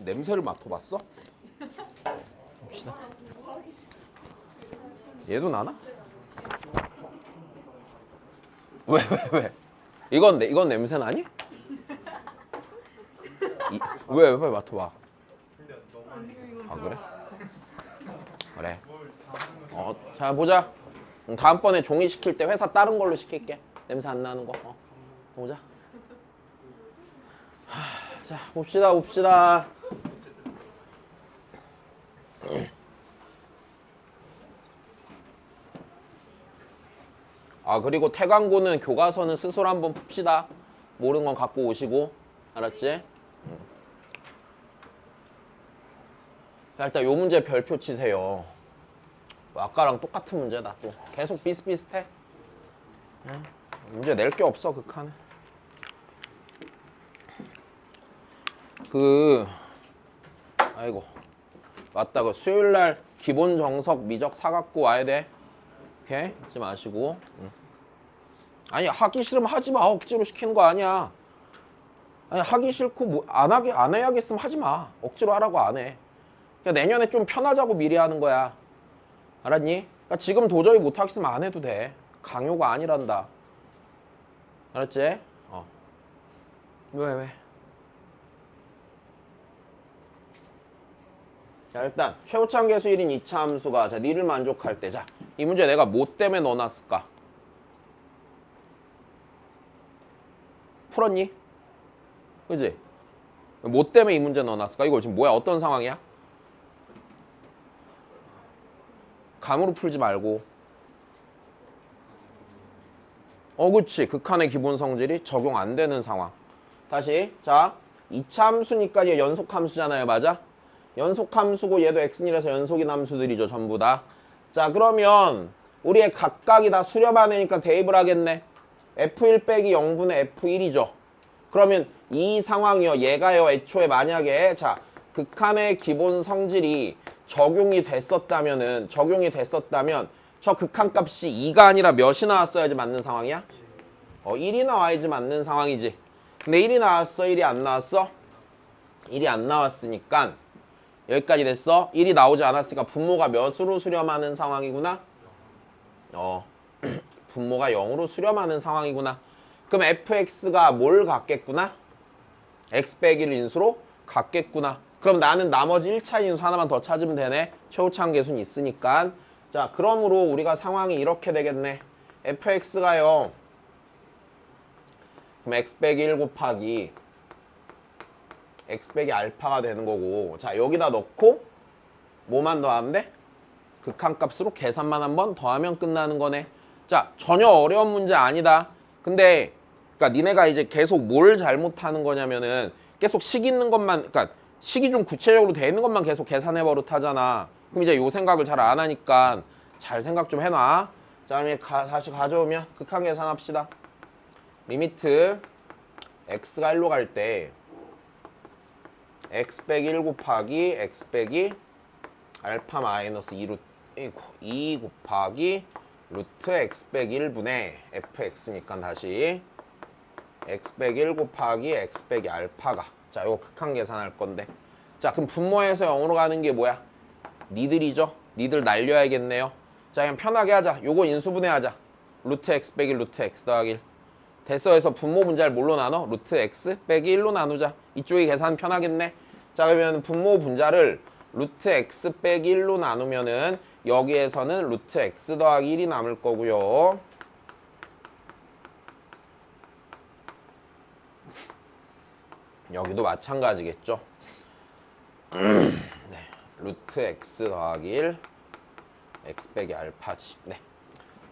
냄새를 맡아봤어? 봅시다. 얘도 나나? 왜? 이건 냄새 나니? 왜 맡아봐. 아 그래? 그래. 자 보자. 다음번에 종이 시킬 때 회사 다른 걸로 시킬게. 냄새 안 나는 거. 보자. 자 봅시다. 아 그리고 태광고는 교과서는 스스로 한번 풉시다. 모르는 건 갖고 오시고. 알았지? 자, 일단 요 문제 별표 치세요. 아까랑 똑같은 문제다 또. 계속 비슷비슷해. 문제 낼 게 없어 극한에. 아이고 맞다. 그 수요일날 기본 정석 미적 사갖고 와야 돼. 오케이? 잊지 마시고. 아니 하기 싫으면 하지 마. 억지로 시키는 거 아니야. 아니 하기 싫고 뭐 안 해야겠으면 하지 마. 억지로 하라고 안 해. 그러니까 내년에 좀 편하자고 미리 하는 거야. 알았니? 그러니까 지금 도저히 못 하겠으면 안 해도 돼. 강요가 아니란다. 알았지? 왜? 자 일단 최우창 계수 1인 2차 함수가 자 니를 만족할 때 자 이 문제 내가 뭐 때문에 넣어놨을까? 풀었니? 그지? 뭐 때문에 이 문제 넣어놨을까? 이거 지금 뭐야? 어떤 상황이야? 감으로 풀지 말고 그치. 극한의 기본 성질이 적용 안 되는 상황. 다시 자 2차 함수니까 얘 연속 함수잖아요. 맞아? 연속 함수고 얘도 x이라서 연속인 함수들이죠. 전부 다. 자 그러면 우리의 각각이 다 수렴한 애니까 대입을 하겠네. f1 빼기 0분의 f1이죠. 그러면 이 상황이요. 얘가요. 애초에 만약에 자 극한의 기본 성질이 적용이 됐었다면 저 극한값이 2가 아니라 몇이 나왔어야지 맞는 상황이야? 1이 나와야지 맞는 상황이지. 근데 1이 나왔어? 1이 안 나왔어? 1이 안 나왔으니까 여기까지 됐어? 1이 나오지 않았으니까 분모가 몇으로 수렴하는 상황이구나? 분모가 0으로 수렴하는 상황이구나. 그럼 fx가 뭘 갖겠구나? x 빼기 1 인수로 갖겠구나. 그럼 나는 나머지 1차 인수 하나만 더 찾으면 되네. 최우창 계수는 있으니까. 자, 그러므로 우리가 상황이 이렇게 되겠네. fx가요. 그럼 x 빼기 1 곱하기 x 빼기 알파가 되는 거고. 자, 여기다 넣고 뭐만 더하면 돼? 극한값으로 계산만 한번 더하면 끝나는 거네. 자, 전혀 어려운 문제 아니다. 근데 그러니까 니네가 이제 계속 뭘 잘못하는 거냐면은 계속 식 있는 것만, 그러니까 식이 좀 구체적으로 돼 있는 것만 계속 계산해 버릇하잖아. 그럼 이제 요 생각을 잘 안 하니까 잘 생각 좀 해놔. 자, 그럼 다시 가져오면 극한 계산합시다. 리미트 x가 1로 갈 때 x 빼기 1 곱하기 x 빼기 알파 마이너스 2 곱하기 루트 x 빼기 1분의 fx니까 다시 x 빼기 1 곱하기 x 빼기 알파가 자 이거 극한 계산할 건데 자 그럼 분모에서 0으로 가는 게 뭐야? 니들이죠? 니들 날려야겠네요. 자 그냥 편하게 하자. 요거 인수분해하자. 루트 x 빼기 루트 x 더하기 1 됐어. 해서 분모 분자를 뭘로 나눠? 루트 x 빼기 1로 나누자. 이쪽이 계산 편하겠네. 자 그러면 분모 분자를 루트 x 빼기 1로 나누면은 여기에서는 루트 x 더하기 1이 남을 거고요. 여기도 마찬가지겠죠. 네, 루트 x 더하기 1 x 빼기 알파지. 네.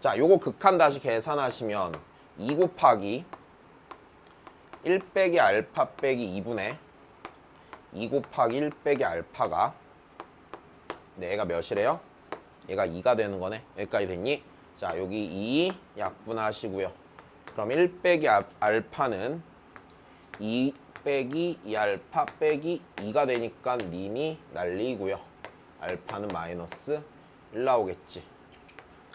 자 요거 극한 다시 계산하시면 2 곱하기 1 빼기 알파 빼기 2분의 2 곱하기 1 빼기 알파가 네, 얘가 몇이래요? 얘가 2가 되는 거네. 여기까지 됐니? 자 여기 2 약분하시고요. 그럼 1 빼기 알파는 2 빼기 2알파 빼기 2가 되니까 님이 날리고요. 알파는 마이너스 1 나오겠지.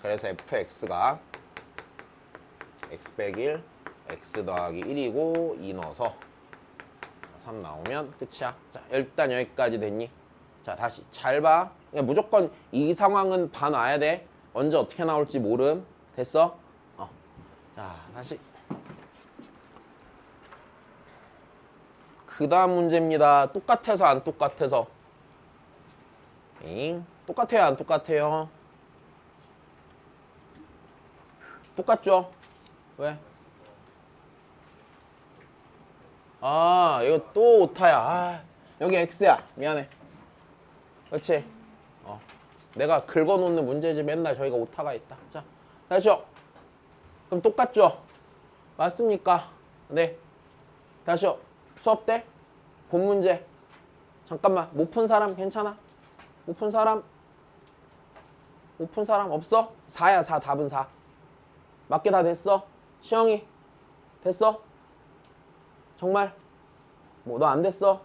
그래서 fx가 x 빼기 1 x 더하기 1이고 2 넣어서 3 나오면 끝이야. 자, 일단 여기까지 됐니? 자, 다시 잘 봐. 그냥 무조건 이 상황은 봐놔야 돼. 언제 어떻게 나올지 모름. 됐어? 자, 다시. 그 다음 문제입니다. 똑같아서 안 똑같아서. 똑같아요, 안 똑같아요? 똑같죠? 왜? 아, 이거 또 오타야. 아, 여기 X야. 미안해. 그렇지? 내가 긁어놓는 문제지 맨날 저희가 오타가 있다. 자, 다시요. 그럼 똑같죠? 맞습니까? 네. 다시요. 수업 때 본 문제. 잠깐만. 못 푼 사람 괜찮아? 못 푼 사람? 못 푼 사람 없어? 4야, 4. 답은 4. 맞게 다 됐어? 시영이 됐어? 정말? 뭐 너 안 됐어?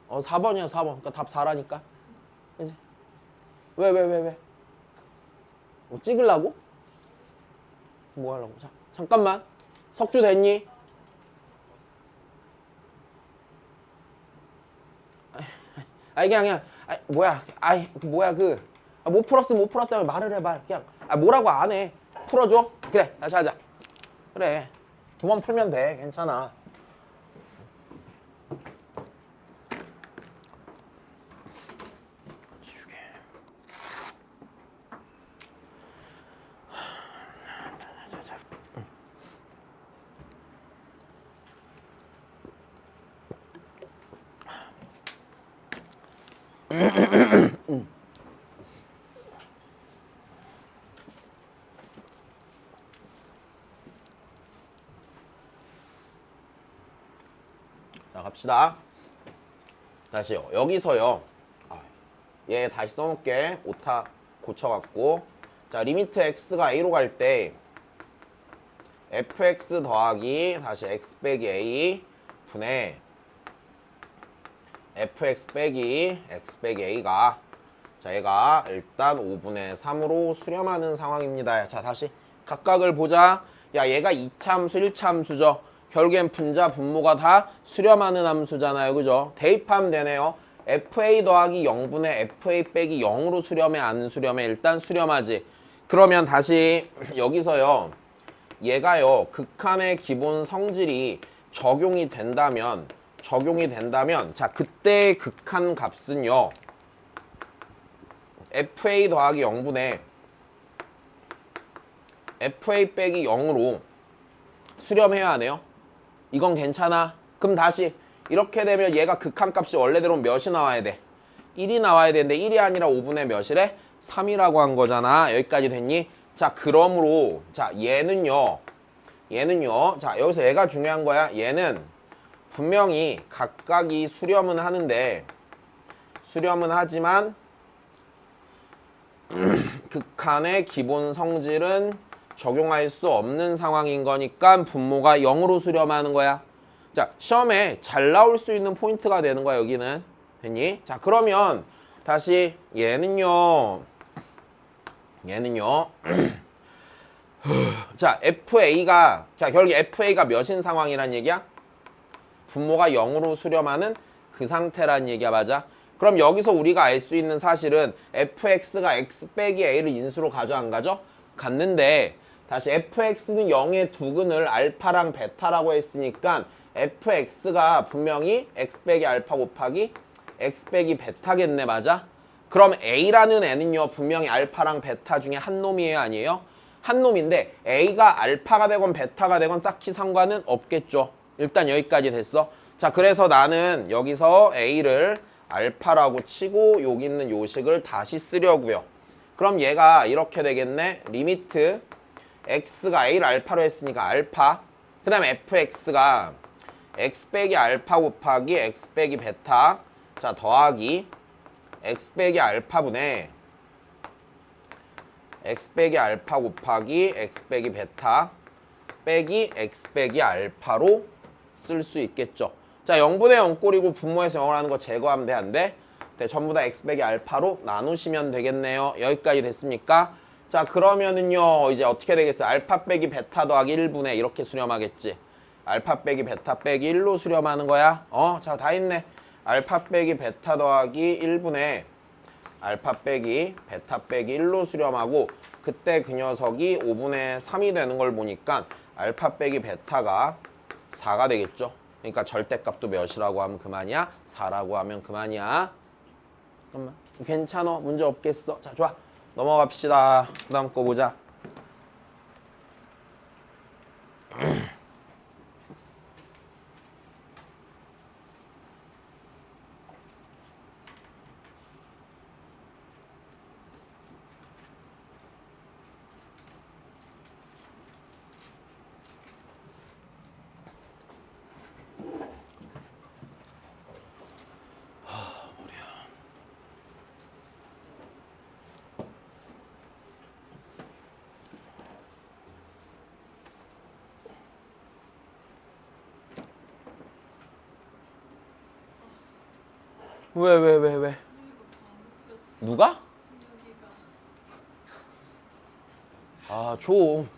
4번이야 4번. 그러니까 답 4라니까. 그치? 왜? 뭐 찍으려고? 뭐 하려고? 자, 잠깐만. 석주 됐니? 그냥 뭐야 못 풀었으면 못 풀었다면 말을 해 말. 그냥 뭐라고 안 해. 풀어줘. 그래, 다시 하자. 그래, 2번 풀면 돼. 괜찮아. 자, 갑시다. 다시요. 여기서요. 얘 다시 써놓을게. 오타 고쳐갖고. 자, 리미트 x가 a로 갈 때 fx 더하기 다시 x 빼기 a 분의 fx 빼기 x 빼기 a가, 자, 얘가 일단 5분의 3으로 수렴하는 상황입니다. 자, 다시 각각을 보자. 야, 얘가 2차함수 1차함수죠. 결국엔 분자 분모가 다 수렴하는 함수잖아요. 그죠? 대입하면 되네요. fa 더하기 0분의 fa 빼기 0으로 수렴해 안 수렴해? 일단 수렴하지. 그러면 다시 여기서요. 얘가요. 극한의 기본 성질이 적용이 된다면 자, 그때의 극한 값은요. fa 더하기 0분의 fa 빼기 0으로 수렴해야 하네요. 이건 괜찮아. 그럼 다시 이렇게 되면 얘가 극한값이 원래대로 몇이 나와야 돼? 1이 나와야 되는데 1이 아니라 5분의 몇이래? 3이라고 한 거잖아. 여기까지 됐니? 자, 그러므로 자, 얘는요. 자, 여기서 얘가 중요한 거야. 얘는 분명히 각각이 수렴은 하는데 수렴은 하지만 극한의 기본 성질은 적용할 수 없는 상황인 거니까 분모가 0으로 수렴하는 거야. 자, 시험에 잘 나올 수 있는 포인트가 되는 거야. 여기는. 됐니? 자, 그러면 다시 얘는요. 자, FA가 결국 FA가 몇인 상황이란 얘기야? 분모가 0으로 수렴하는 그 상태란 얘기야. 맞아? 그럼 여기서 우리가 알 수 있는 사실은 fx가 x 빼기 a를 인수로 가져 안 가져? 갔는데 다시 fx는 0의 두근을 알파랑 베타라고 했으니까 fx가 분명히 x 빼기 알파 곱하기 x 빼기 베타겠네. 맞아? 그럼 a라는 애는요 분명히 알파랑 베타 중에 한 놈이에요, 아니에요? 한 놈인데 a가 알파가 되건 베타가 되건 딱히 상관은 없겠죠. 일단 여기까지 됐어. 자, 그래서 나는 여기서 a를 알파라고 치고 여기 있는 요식을 다시 쓰려고요. 그럼 얘가 이렇게 되겠네. 리미트 x가 a를 알파로 했으니까 알파, 그 다음에 fx가 x 빼기 알파 곱하기 x 빼기 베타, 자, 더하기 x 빼기 알파분의 x 빼기 알파 곱하기 x 빼기 베타 빼기 x 빼기 알파로 쓸 수 있겠죠. 자, 0분의 0꼴이고 분모에서 0을 하는 거 제거하면 돼, 안 돼? 네, 전부 다 x 빼기 알파로 나누시면 되겠네요. 여기까지 됐습니까? 자, 그러면은요 이제 어떻게 되겠어요? 알파 빼기 베타 더하기 1분의 이렇게 수렴하겠지. 알파 빼기 베타 빼기 1로 수렴하는 거야. 자, 다 있네. 알파 빼기 베타 더하기 1분의 알파 빼기 베타 빼기 1로 수렴하고 그때 그 녀석이 5분의 3이 되는 걸 보니까 알파 빼기 베타가 4가 되겠죠. 그러니까 절대값도 몇이라고 하면 그만이야? 4라고 하면 그만이야. 잠깐만. 괜찮아. 문제 없겠어. 자, 좋아. 넘어갑시다. 그 다음 거 보자. 왜? 누가? 아, 좀.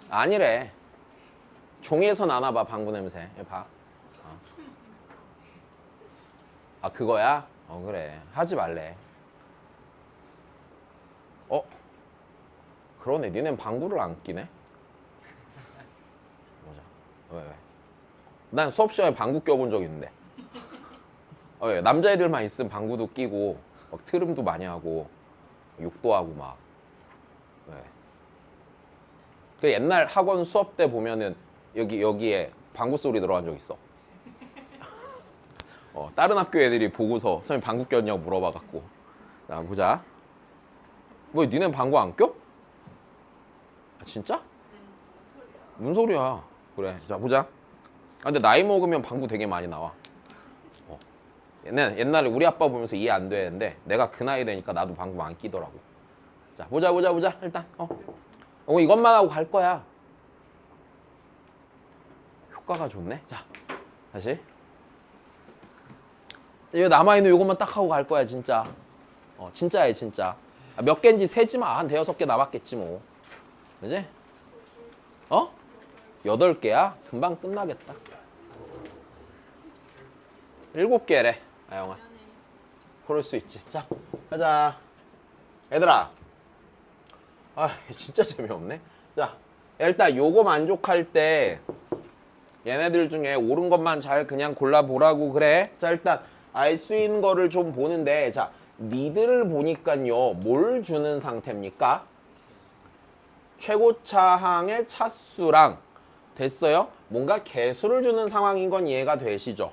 아니래. 종이에서 나나봐, 방구 냄새. 얘 봐. 아, 그거야? 그래. 하지 말래. 그러네. 니넨 방구를 안 끼네? 보자. 왜? 난 수업 시간에 방구 껴본 적 있는데. 왜? 남자애들만 있으면 방구도 끼고, 막 트름도 많이 하고, 욕도 하고 막. 왜? 그 옛날 학원 수업 때 보면은 여기에 방구 소리 들어간 적 있어. 다른 학교 애들이 보고서 선생님 방구 꼈냐고 물어봐갖고. 자, 보자. 뭐 니넨 방구 안 껴? 아, 진짜? 무슨 소리야? 그래. 자, 보자. 근데 나이 먹으면 방구 되게 많이 나와. 옛날에 우리 아빠 보면서 이해 안 되는데 내가 그 나이 되니까 나도 방구 안 끼더라고. 자, 보자. 일단 이것만 하고 갈 거야. 효과가 좋네. 자, 다시. 이거 남아있는 요것만 딱 하고 갈 거야, 진짜. 진짜야, 진짜. 몇 개인지 세지 마. 한 대여섯 개 남았겠지, 뭐. 그지? 8개야? 금방 끝나겠다. 7개래, 아영아. 그럴 수 있지. 자, 가자. 얘들아. 진짜 재미없네. 자, 일단 요거 만족할 때 얘네들 중에 옳은 것만 잘 그냥 골라보라고 그래. 자, 일단 알 수 있는 거를 좀 보는데, 자, 니들을 보니까요, 뭘 주는 상태입니까? 최고차항의 차수랑 됐어요? 뭔가 개수를 주는 상황인 건 이해가 되시죠?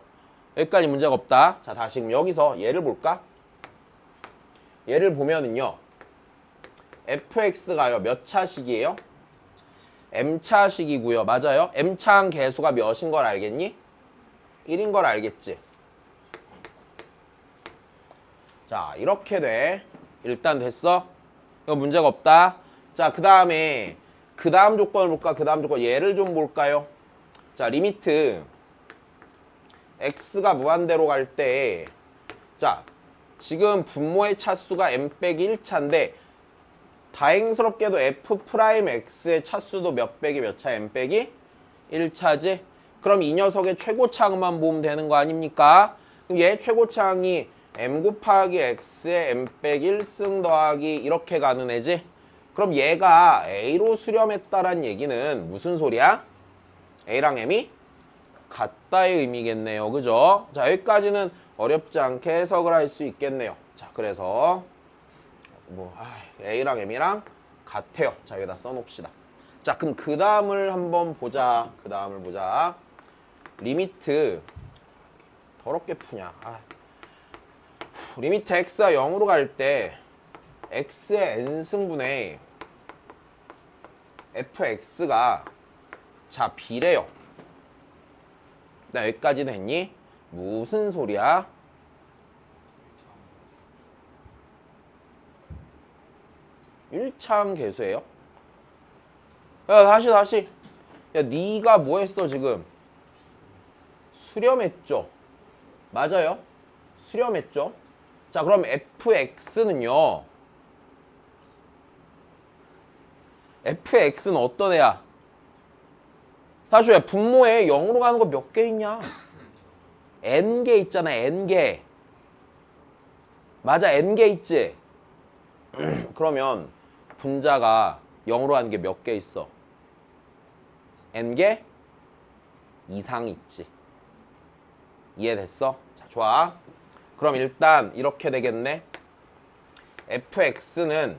여기까지 문제가 없다. 자, 다시 그럼 여기서 얘를 볼까? 얘를 보면은요, fx가요 몇 차식이에요? m차식이고요. 맞아요? m차항 개수가 몇인 걸 알겠니? 1인 걸 알겠지? 자, 이렇게 돼. 일단 됐어? 이거 문제가 없다. 자, 그 다음에 그 다음 조건을 볼까? 그 다음 조건 얘를 좀 볼까요? 자, 리미트 x가 무한대로 갈 때, 자, 지금 분모의 차수가 m 빼기 1차인데 다행스럽게도 f'x의 차수도 몇 빼기 몇 차? m 빼기 1차지? 그럼 이 녀석의 최고차항만 보면 되는 거 아닙니까? 그럼 얘 최고차항이 m 곱하기 x의 m 빼기 1승 더하기 이렇게 가는 애지? 그럼 얘가 a로 수렴했다란 얘기는 무슨 소리야? a랑 m이 같다의 의미겠네요. 그죠? 자, 여기까지는 어렵지 않게 해석을 할 수 있겠네요. 자, 그래서 A랑 M이랑 같아요. 자, 여기다 써놓읍시다. 자, 그럼 그 다음을 한번 보자. 그 다음을 보자. 리미트 더럽게 푸냐. 리미트 x가 0으로 갈 때 x의 n승분의 fx가 자, b래요. 나 여기까지 됐니? 무슨 소리야? 일차항 개수예요? 야, 다시. 야, 네가 뭐 했어 지금? 수렴했죠? 맞아요? 수렴했죠? 자, 그럼 fx는요. fx는 어떤 애야? 사실 분모에 0으로 가는 거 몇 개 있냐? n개 있잖아, n개. 맞아, n개 있지? 그러면 분자가 0으로 가는 게 몇 개 있어? n개 이상 있지. 이해됐어? 자, 좋아. 그럼 일단 이렇게 되겠네. fx는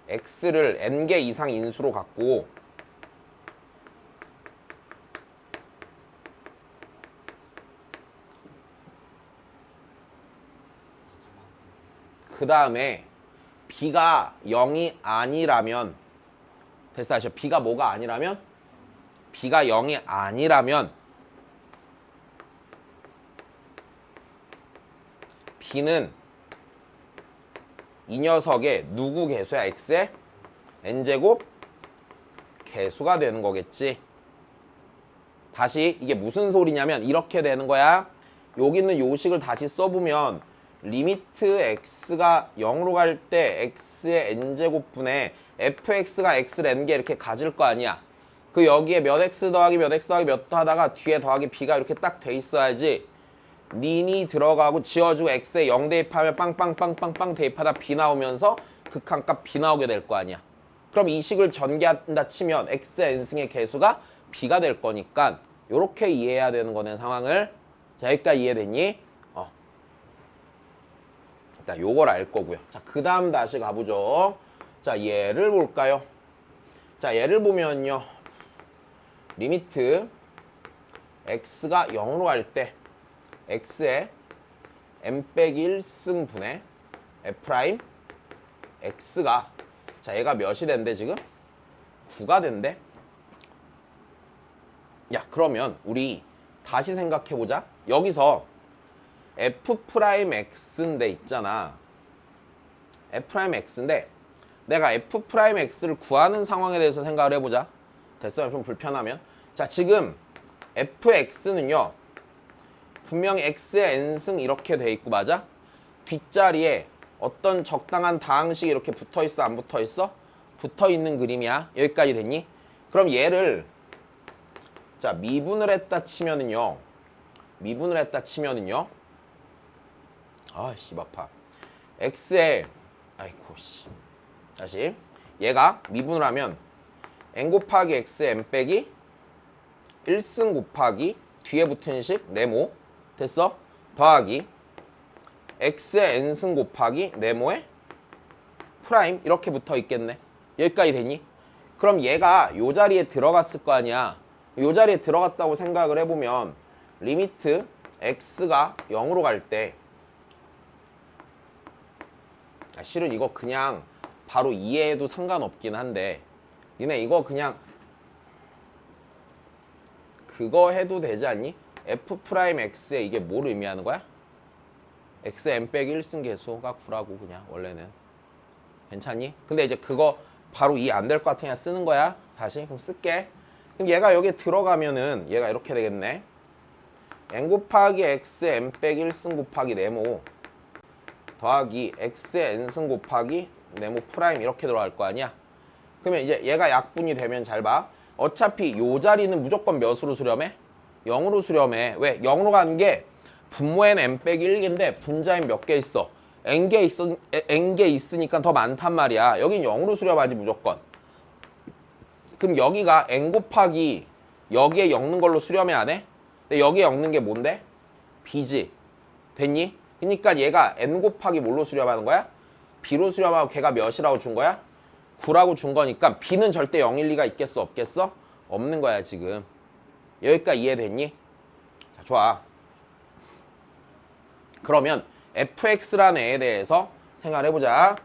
x를 n개 이상 인수로 갖고 그 다음에 b가 0이 아니라면 됐어. 아시죠? b가 뭐가 아니라면? b가 0이 아니라면 b는 이 녀석의 누구 개수야? x의 n제곱 개수가 되는 거겠지. 다시 이게 무슨 소리냐면 이렇게 되는 거야. 여기 있는 요식을 다시 써보면 리미트 x가 0으로 갈 때 x의 n제곱분에 fx가 x를 n개 이렇게 가질 거 아니야. 그 여기에 몇 x 더하기 몇 x 더하기 몇 하다가 뒤에 더하기 b가 이렇게 딱 돼 있어야지 닌이 들어가고 지워주고 x에 0 대입하면 빵빵빵빵빵 대입하다 b 나오면서 극한값 b 나오게 될 거 아니야. 그럼 이 식을 전개한다 치면 x의 n승의 개수가 b가 될 거니까 요렇게 이해해야 되는 거네, 상황을. 자, 여기까지 이해됐니? 일단 요걸 알 거고요. 자, 그 다음 다시 가보죠. 자, 얘를 볼까요? 자, 얘를 보면요. 리미트 x가 0으로 갈 때 x의 n 빼기 1승분의 f' x가 자, 얘가 몇이 된대 지금? 9가 된대. 야, 그러면 우리 다시 생각해보자. 여기서 f'x인데 있잖아. f'x인데 내가 f'x를 구하는 상황에 대해서 생각을 해보자. 됐어요? 좀 불편하면. 자, 지금 fx는요. 분명히 x의 n승 이렇게 돼 있고 맞아? 뒷자리에 어떤 적당한 다항식이 이렇게 붙어있어? 안 붙어있어? 붙어있는 그림이야. 여기까지 됐니? 그럼 얘를 자, 미분을 했다 치면은요. 아, 씨, 아파. x에 아이고 씨. 다시 얘가 미분을 하면 n 곱하기 x의 n 빼기 1승 곱하기 뒤에 붙은 식 네모 됐어? 더하기 x의 n승 곱하기 네모의 프라임 이렇게 붙어 있겠네. 여기까지 되니? 그럼 얘가 요 자리에 들어갔을 거 아니야. 요 자리에 들어갔다고 생각을 해보면 리미트 x가 0으로 갈 때 실은 이거 그냥 바로 이해해도 상관없긴 한데 니네 이거 그냥 그거 해도 되지 않니? f'x에 이게 뭘 의미하는 거야? x의 n 빼기 1승 개수가 9라고 그냥 원래는. 괜찮니? 근데 이제 그거 바로 이해 안 될 것 같으니까 쓰는 거야. 다시 그럼 쓸게. 그럼 얘가 여기에 들어가면은 얘가 이렇게 되겠네. n 곱하기 x의 n 빼기 1승 곱하기 네모 더하기 x의 n승 곱하기 네모 프라임 이렇게 들어갈 거 아니야. 그러면 이제 얘가 약분이 되면 잘 봐. 어차피 요 자리는 무조건 몇으로 수렴해? 0으로 수렴해. 왜? 0으로 가는 게 분모에는 n 빼기 1개인데 분자엔 몇 개 있어? n개 있으니까 더 많단 말이야. 여긴 0으로 수렴하지 무조건. 그럼 여기가 n 곱하기 여기에 엮는 걸로 수렴해 안 해? 근데 여기에 엮는 게 뭔데? b지. 됐니? 그러니까 얘가 n 곱하기 뭘로 수렴하는 거야? b로 수렴하고 걔가 몇이라고 준 거야? 9라고 준 거니까 b는 절대 0일 리가 있겠어? 없겠어? 없는 거야 지금. 여기까지 이해됐니? 자, 좋아. 그러면 fx라는 애에 대해서 생각을 해보자.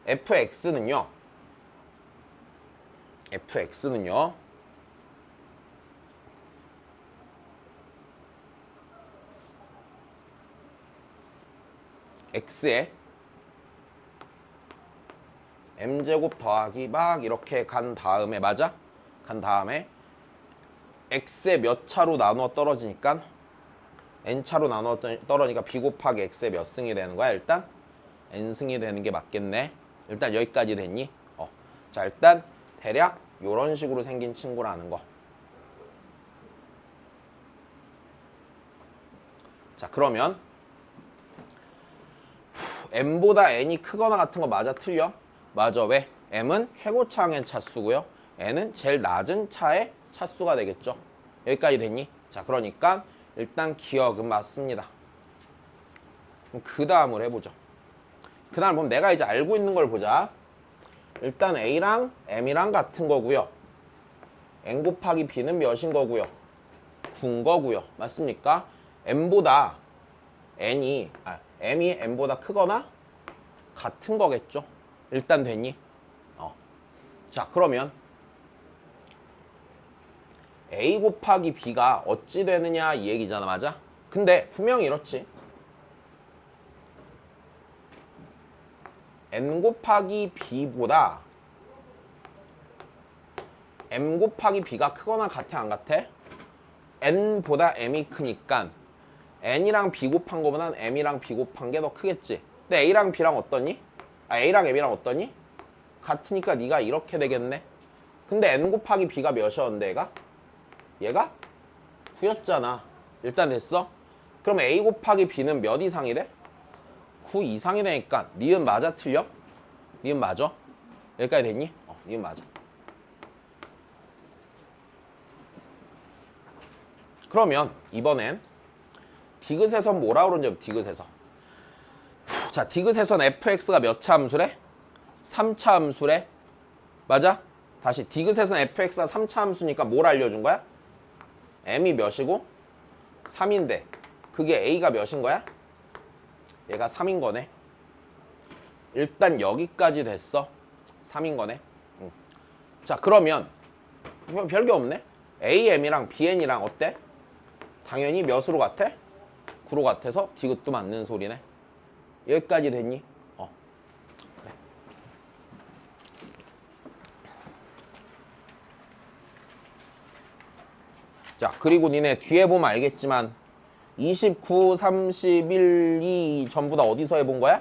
fx는요. x에 m제곱 더하기 막 이렇게 간 다음에 맞아? 간 다음에 x에 몇 차로 나누어 떨어지니까 n차로 나누어 떨어지니까 b 곱하기 x에 몇 승이 되는 거야? 일단 n승이 되는 게 맞겠네. 일단 여기까지 됐니? 자, 일단 대략 요런 식으로 생긴 친구라는 거. 자, 그러면 m보다 n이 크거나 같은 거 맞아, 틀려? 맞아. 왜? m은 최고차항의 차수고요. n은 제일 낮은 차의 차수가 되겠죠. 여기까지 됐니? 자, 그러니까 일단 기억은 맞습니다. 그럼 그 다음을 해보죠. 그 다음 보면 내가 이제 알고 있는 걸 보자. 일단 a랑 m이랑 같은 거고요. n 곱하기 b는 몇인 거고요? 9인 거고요. 맞습니까? m보다 m이 m보다 크거나 같은 거겠죠. 일단 됐니? 자, 그러면 a 곱하기 b가 어찌 되느냐 이 얘기잖아. 맞아? 근데 분명히 이렇지. n 곱하기 b보다 m 곱하기 b가 크거나 같아 안 같아? n보다 m이 크니까 n이랑 b 곱한 거보단 m이랑 b 곱한 게 더 크겠지. 근데 a랑 b랑 어떠니? a랑 m이랑 어떠니? 같으니까 네가 이렇게 되겠네. 근데 n 곱하기 b가 몇이었는데 얘가 9였잖아. 일단 됐어? 그럼 a 곱하기 b는 몇 이상이 돼? 9 이상이 되니까 니은 맞아, 틀려? 니은 맞아? 여기까지 됐니? 니은 맞아. 그러면 이번엔 디귿에선 뭐라 그러는지 디귿에서. 자, 디귿에선 fx가 몇 차 함수래? 3차 함수래. 맞아? 다시 디귿에선 fx가 3차 함수니까 뭘 알려준 거야? m이 몇이고 3인데 그게 a가 몇인 거야? 얘가 3인 거네. 일단 여기까지 됐어. 3인 거네. 자, 그러면 별게 없네. am이랑 bn이랑 어때? 당연히 몇으로 같아? 9로 같아서 디귿도 맞는 소리네. 여기까지 됐니? 그래. 자, 그리고 니네 뒤에 보면 알겠지만 29, 31, 2 전부 다 어디서 해본 거야?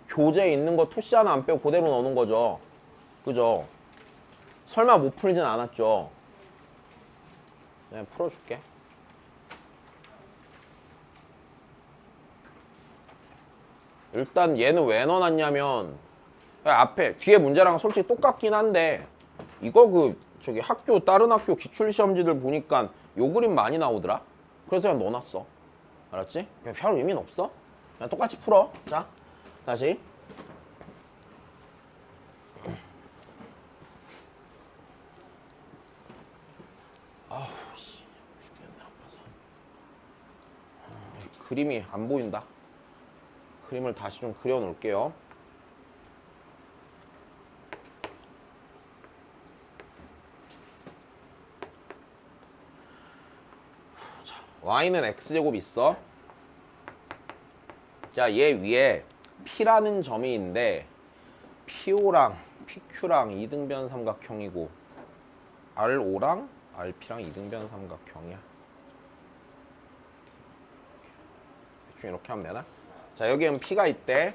교재에 있는 거 토시 하나 안 빼고 그대로 넣는 거죠. 그죠? 설마 못 풀진 않았죠? 내가 풀어줄게. 일단 얘는 왜 넣어놨냐면 앞에 뒤에 문제랑 솔직히 똑같긴 한데 이거 저기 다른 학교 기출시험지들 보니까 요 그림 많이 나오더라. 그래서 그냥 넣어놨어. 알았지? 그냥 별 의미는 없어. 그냥 똑같이 풀어. 자, 다시. 아우 씨, 죽겠네 아파서. 그림이 안 보인다. 그림을 다시 좀 그려 놓을게요. 자, y는 x제곱 있어. 자, 얘 위에 p라는 점이 있는데 PO랑 PQ랑 이등변 삼각형이고 RO랑 RP랑 이등변 삼각형이야. 대충 이렇게 하면 되나? 자, 여기는 P가 있대.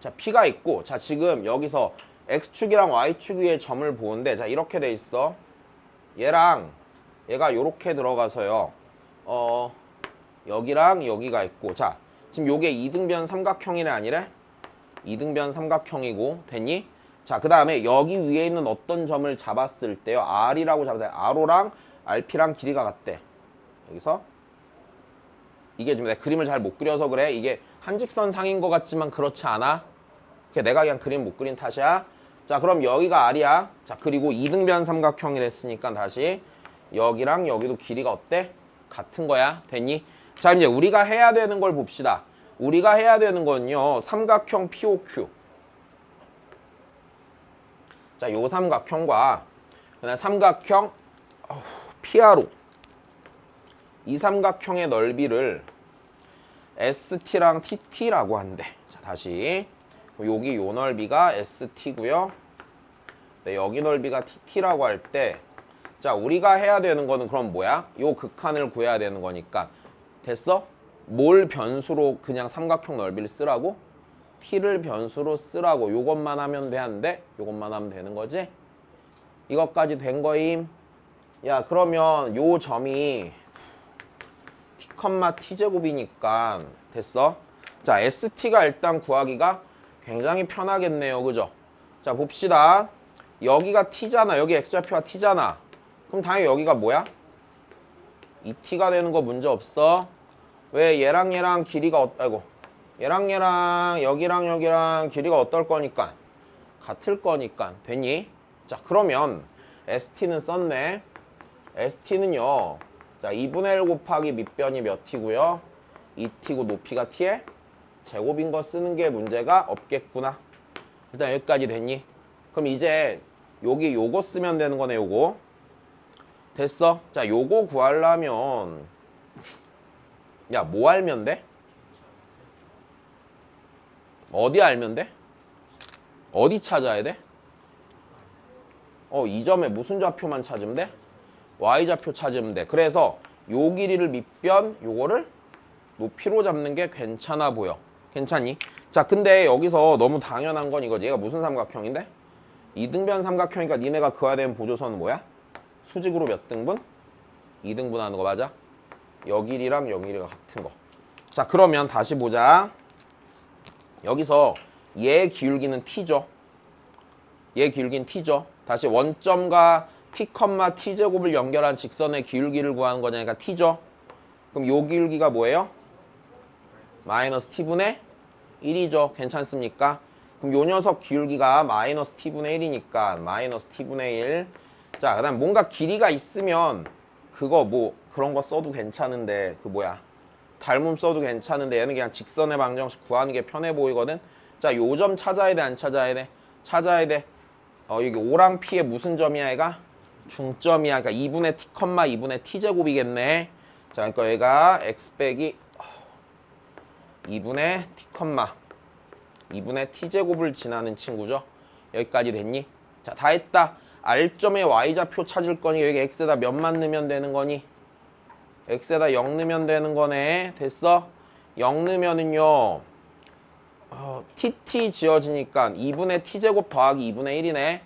자, P가 있고, 자, 지금 여기서 X축이랑 Y축 위에 점을 보는데, 자, 이렇게 돼 있어. 얘랑 얘가 요렇게 들어가서요. 여기랑 여기가 있고, 자, 지금 요게 이등변 삼각형이래 아니래? 이등변 삼각형이고, 됐니? 자, 그 다음에 여기 위에 있는 어떤 점을 잡았을 때요. R이라고 잡았을 때 RO랑 RP랑 길이가 같대. 여기서 이게 지금 내가 그림을 잘 못 그려서 그래. 이게 한직선상인 것 같지만 그렇지 않아. 내가 그냥 그림 못 그린 탓이야. 자, 그럼 여기가 R이야. 자, 그리고 이등변 삼각형이랬으니까 다시 여기랑 여기도 길이가 어때? 같은 거야. 됐니? 자, 이제 우리가 해야 되는 걸 봅시다. 우리가 해야 되는 건요. 삼각형 POQ. 자, 요 삼각형과 그다음 삼각형 PRO. 이 삼각형의 넓이를 ST랑 TT라고 한대. 자, 다시 여기 요 넓이가 ST고요. 네, 여기 넓이가 TT라고 할 때, 자, 우리가 해야 되는 거는 그럼 뭐야? 요 극한을 구해야 되는 거니까 됐어? 뭘 변수로 그냥 삼각형 넓이를 쓰라고? t를 변수로 쓰라고. 요것만 하면 돼, 안 돼? 요것만 하면 되는 거지? 이것까지 된 거임. 야, 그러면 요 점이 t, t제곱이니까 됐어? 자, st가 일단 구하기가 굉장히 편하겠네요. 그죠? 자, 봅시다. 여기가 t잖아. 여기 x좌표가 t잖아. 그럼 당연히 여기가 뭐야? 2t가 되는 거 문제 없어. 왜 얘랑 길이가 아이고, 얘랑 여기랑 여기랑 길이가 어떨 거니까? 같을 거니까. 됐니? 자, 그러면 st는 썼네. st는요. 자, 2분의 1 곱하기 밑변이 몇 t고요? 2t고 높이가 t의 제곱인 거 쓰는 게 문제가 없겠구나. 일단 여기까지 됐니? 그럼 이제 여기 요거 쓰면 되는 거네. 요거 됐어? 자, 요거 구하려면 야, 뭐 알면 돼? 어디 알면 돼? 어디 찾아야 돼? 이 점에 무슨 좌표만 찾으면 돼? y좌표 찾으면 돼. 그래서 요 길이를 밑변 요거를 높이로 잡는 게 괜찮아 보여. 괜찮니? 자, 근데 여기서 너무 당연한 건 이거지. 얘가 무슨 삼각형인데? 이등변 삼각형이니까 니네가 그어야 되는 보조선은 뭐야? 수직으로 몇 등분? 2등분 하는 거 맞아? 여 길이랑 여 길이가 같은 거. 자, 그러면 다시 보자. 여기서 얘 기울기는 t죠. 얘 기울기는 t죠. 다시 원점과 t, t제곱을 연결한 직선의 기울기를 구하는 거냐니까 t죠. 그럼 요 기울기가 뭐예요? 마이너스 t분의 1이죠. 괜찮습니까? 그럼 요 녀석 기울기가 마이너스 t분의 1이니까 마이너스 t분의 1. 자, 그 다음 뭔가 길이가 있으면 그거 뭐 그런 거 써도 괜찮은데 그 뭐야 닮음 써도 괜찮은데 얘는 그냥 직선의 방정식 구하는 게 편해 보이거든. 자, 요 점 찾아야 돼, 안 찾아야 돼? 찾아야 돼. 여기 O랑 P의 무슨 점이야, 얘가? 중점이야. 그러니까 2분의 t, 2분의 t제곱이겠네. 자, 그러니까 얘가 x 빼기 2분의 t, 2분의 t제곱을 지나는 친구죠. 여기까지 됐니? 자, 다 했다. R점의 y좌표 찾을 거니 여기 x에다 몇만 넣으면 되는 거니? x에다 0 넣으면 되는 거네. 됐어? 0 넣으면은요. tt 지어지니까 2분의 t제곱 더하기 2분의 1이네.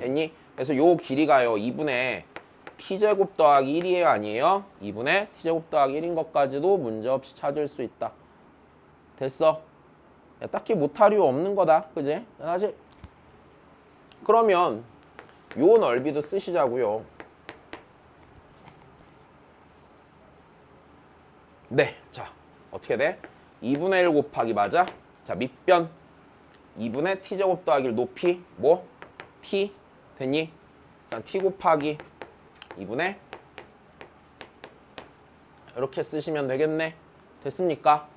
됐니? 그래서 요 길이가요. 2분의 t제곱 더하기 1이에요. 아니에요? 2분의 t제곱 더하기 1인 것까지도 문제없이 찾을 수 있다. 됐어? 야, 딱히 못할 이유 없는 거다. 그지? 사실 그러면 요 넓이도 쓰시자고요. 네. 자, 어떻게 돼? 2분의 1 곱하기 맞아? 자, 밑변 2분의 t제곱 더하기 1 높이 뭐? t 됐니? 일단 t 곱하기 2분의 이렇게 쓰시면 되겠네. 됐습니까?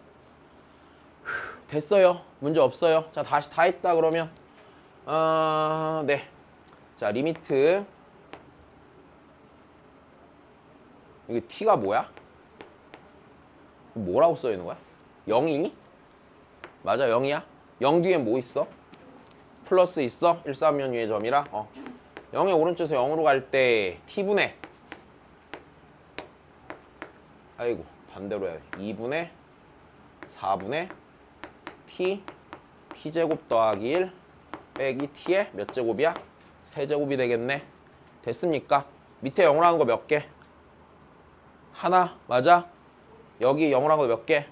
됐어요. 문제 없어요. 자, 다시 다 했다 그러면 네. 자, 리미트 이게 t가 뭐야? 뭐라고 써 있는 거야? 0이니? 맞아, 0이야? 0 뒤에 뭐 있어? 플러스 있어? 1,3면 위의 점이라? 0의 오른쪽에서 0으로 갈 때 t분의 아이고 반대로 해야 돼. 2분의 4분의 t제곱 더하기 1 빼기 t의 몇 제곱이야? 세제곱이 되겠네. 됐습니까? 밑에 0으로 하는 거 몇 개? 하나, 맞아? 여기 0으로 하는 거 몇 개?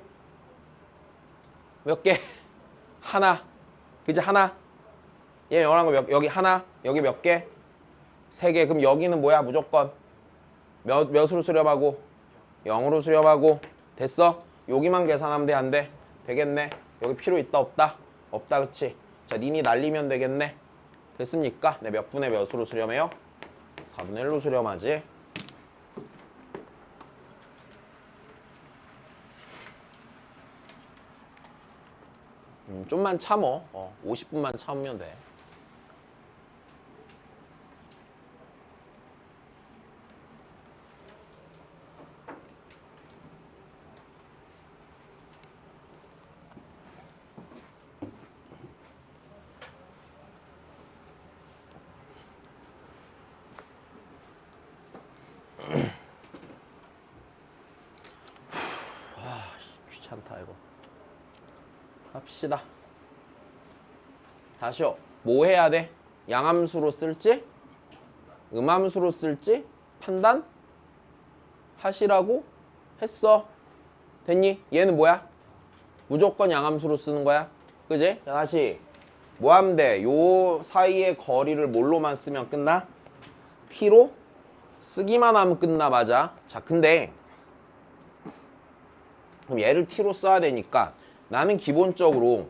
몇 개? 하나. 그지? 하나. 얘 0으로 하는 거 여기 하나, 여기 몇 개? 세 개. 그럼 여기는 뭐야? 무조건 몇으로 수렴하고? 0으로 수렴하고. 됐어? 여기만 계산하면 돼, 안 돼? 되겠네. 여기 필요 있다, 없다? 없다, 그치? 자, 니니 날리면 되겠네. 됐습니까? 네, 몇 분의 몇으로 수렴해요? 4분의 1로 수렴하지. 좀만 참어. 50분만 참으면 돼. 귀찮다 이거. 합시다. 다시요. 뭐 해야 돼? 양함수로 쓸지? 음함수로 쓸지? 판단? 하시라고 했어. 됐니? 얘는 뭐야? 무조건 양함수로 쓰는 거야. 그지? 자, 다시 뭐 하면 돼? 요 사이의 거리를 뭘로만 쓰면 끝나? P로 쓰기만 하면 끝나. 맞아. 자, 근데 그럼 얘를 T로 써야 되니까 나는 기본적으로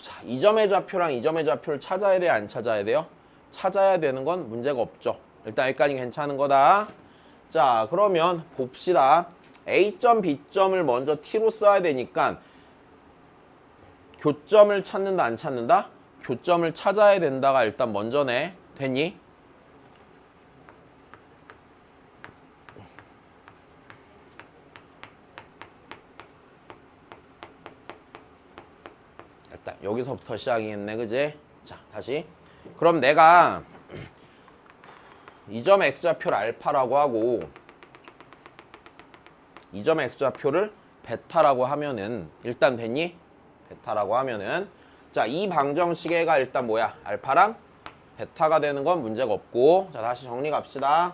자, 이 점의 좌표랑 이 점의 좌표를 찾아야 돼, 안 찾아야 돼요? 찾아야 되는 건 문제가 없죠. 일단 여기까지 괜찮은 거다. 자, 그러면 봅시다. A점, B점을 먼저 T로 써야 되니까 교점을 찾는다, 안 찾는다? 교점을 찾아야 된다가 일단 먼저네. 됐니? 일단 여기서부터 시작이겠네, 그지? 자, 다시. 그럼 내가 이 점 X좌표를 알파라고 하고 이 점 X좌표를 베타라고 하면은 일단 됐니? 베타라고 하면은 자, 이 방정식애가 일단 뭐야? 알파랑 베타가 되는 건 문제가 없고 자, 다시 정리 갑시다.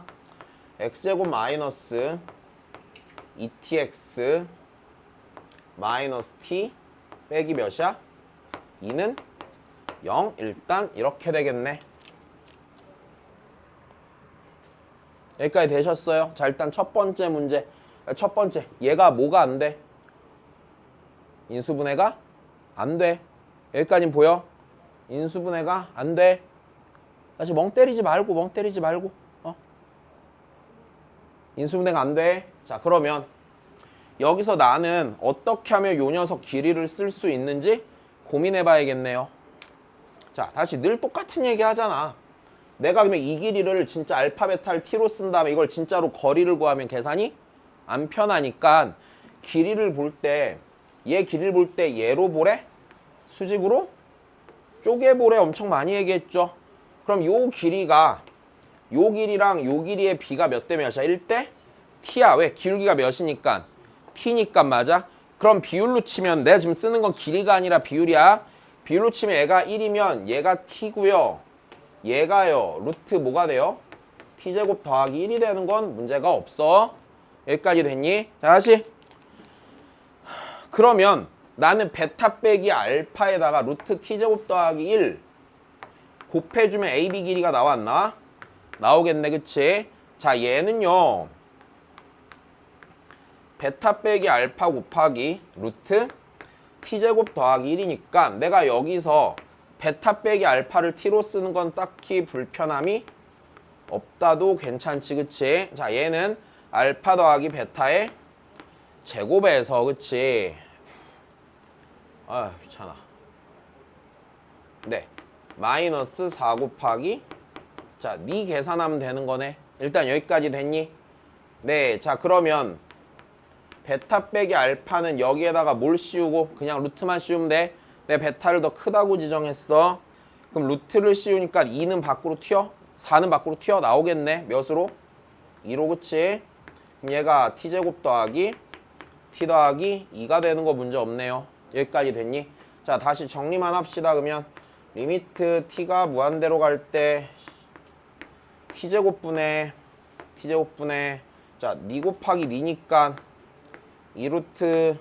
x제곱 마이너스 2tx 마이너스 t 빼기 몇이야? 2는 0 일단 이렇게 되겠네. 여기까지 되셨어요? 자, 일단 첫 번째 문제. 첫 번째, 얘가 뭐가 안 돼? 인수분해가 안 돼. 여기까지 보여? 인수분해가 안 돼. 다시 멍 때리지 말고 인수분해가 안 돼. 자, 그러면 여기서 나는 어떻게 하면 요 녀석 길이를 쓸 수 있는지 고민해 봐야겠네요. 자, 다시 늘 똑같은 얘기 하잖아. 내가 그러면 이 길이를 진짜 알파 베타를 t로 쓴 다음에 이걸 진짜로 거리를 구하면 계산이 안 편하니까 길이를 볼 때 얘 길이를 볼 때 얘로 보래? 수직으로? 쪼개 보래 엄청 많이 얘기했죠. 그럼 요 길이가 요 길이랑 요 길이의 비가 몇 대 몇이야? 1대? t야. 왜? 기울기가 몇이니까? t니까 맞아? 그럼 비율로 치면 내가 지금 쓰는 건 길이가 아니라 비율이야. 비율로 치면 얘가 1이면 얘가 t고요. 얘가요. 루트 뭐가 돼요? t제곱 더하기 1이 되는 건 문제가 없어. 여기까지 됐니? 자, 다시. 그러면 나는 베타 빼기 알파에다가 루트 t제곱 더하기 1 곱해주면 AB 길이가 나와 안 나와? 나오겠네, 그치? 자, 얘는요. 베타 빼기 알파 곱하기 루트 t제곱 더하기 1이니까 내가 여기서 베타 빼기 알파를 t로 쓰는 건 딱히 불편함이 없다도 괜찮지, 그치? 자, 얘는 알파 더하기 베타의 제곱에서, 그치? 아, 귀찮아. 네, 마이너스 4 곱하기 자, 네 계산하면 되는 거네. 일단 여기까지 됐니? 네, 자, 그러면 베타 빼기 알파는 여기에다가 뭘 씌우고 그냥 루트만 씌우면 돼. 내 베타를 더 크다고 지정했어. 그럼 루트를 씌우니까 2는 밖으로 튀어? 4는 밖으로 튀어 나오겠네. 몇으로? 2로, 그치? 그럼 얘가 t제곱 더하기 t 더하기 2가 되는 거 문제 없네요. 여기까지 됐니? 자, 다시 정리만 합시다. 그러면 리미트 t가 무한대로 갈 때 t제곱분의 자, 니 곱하기 니니까 2루트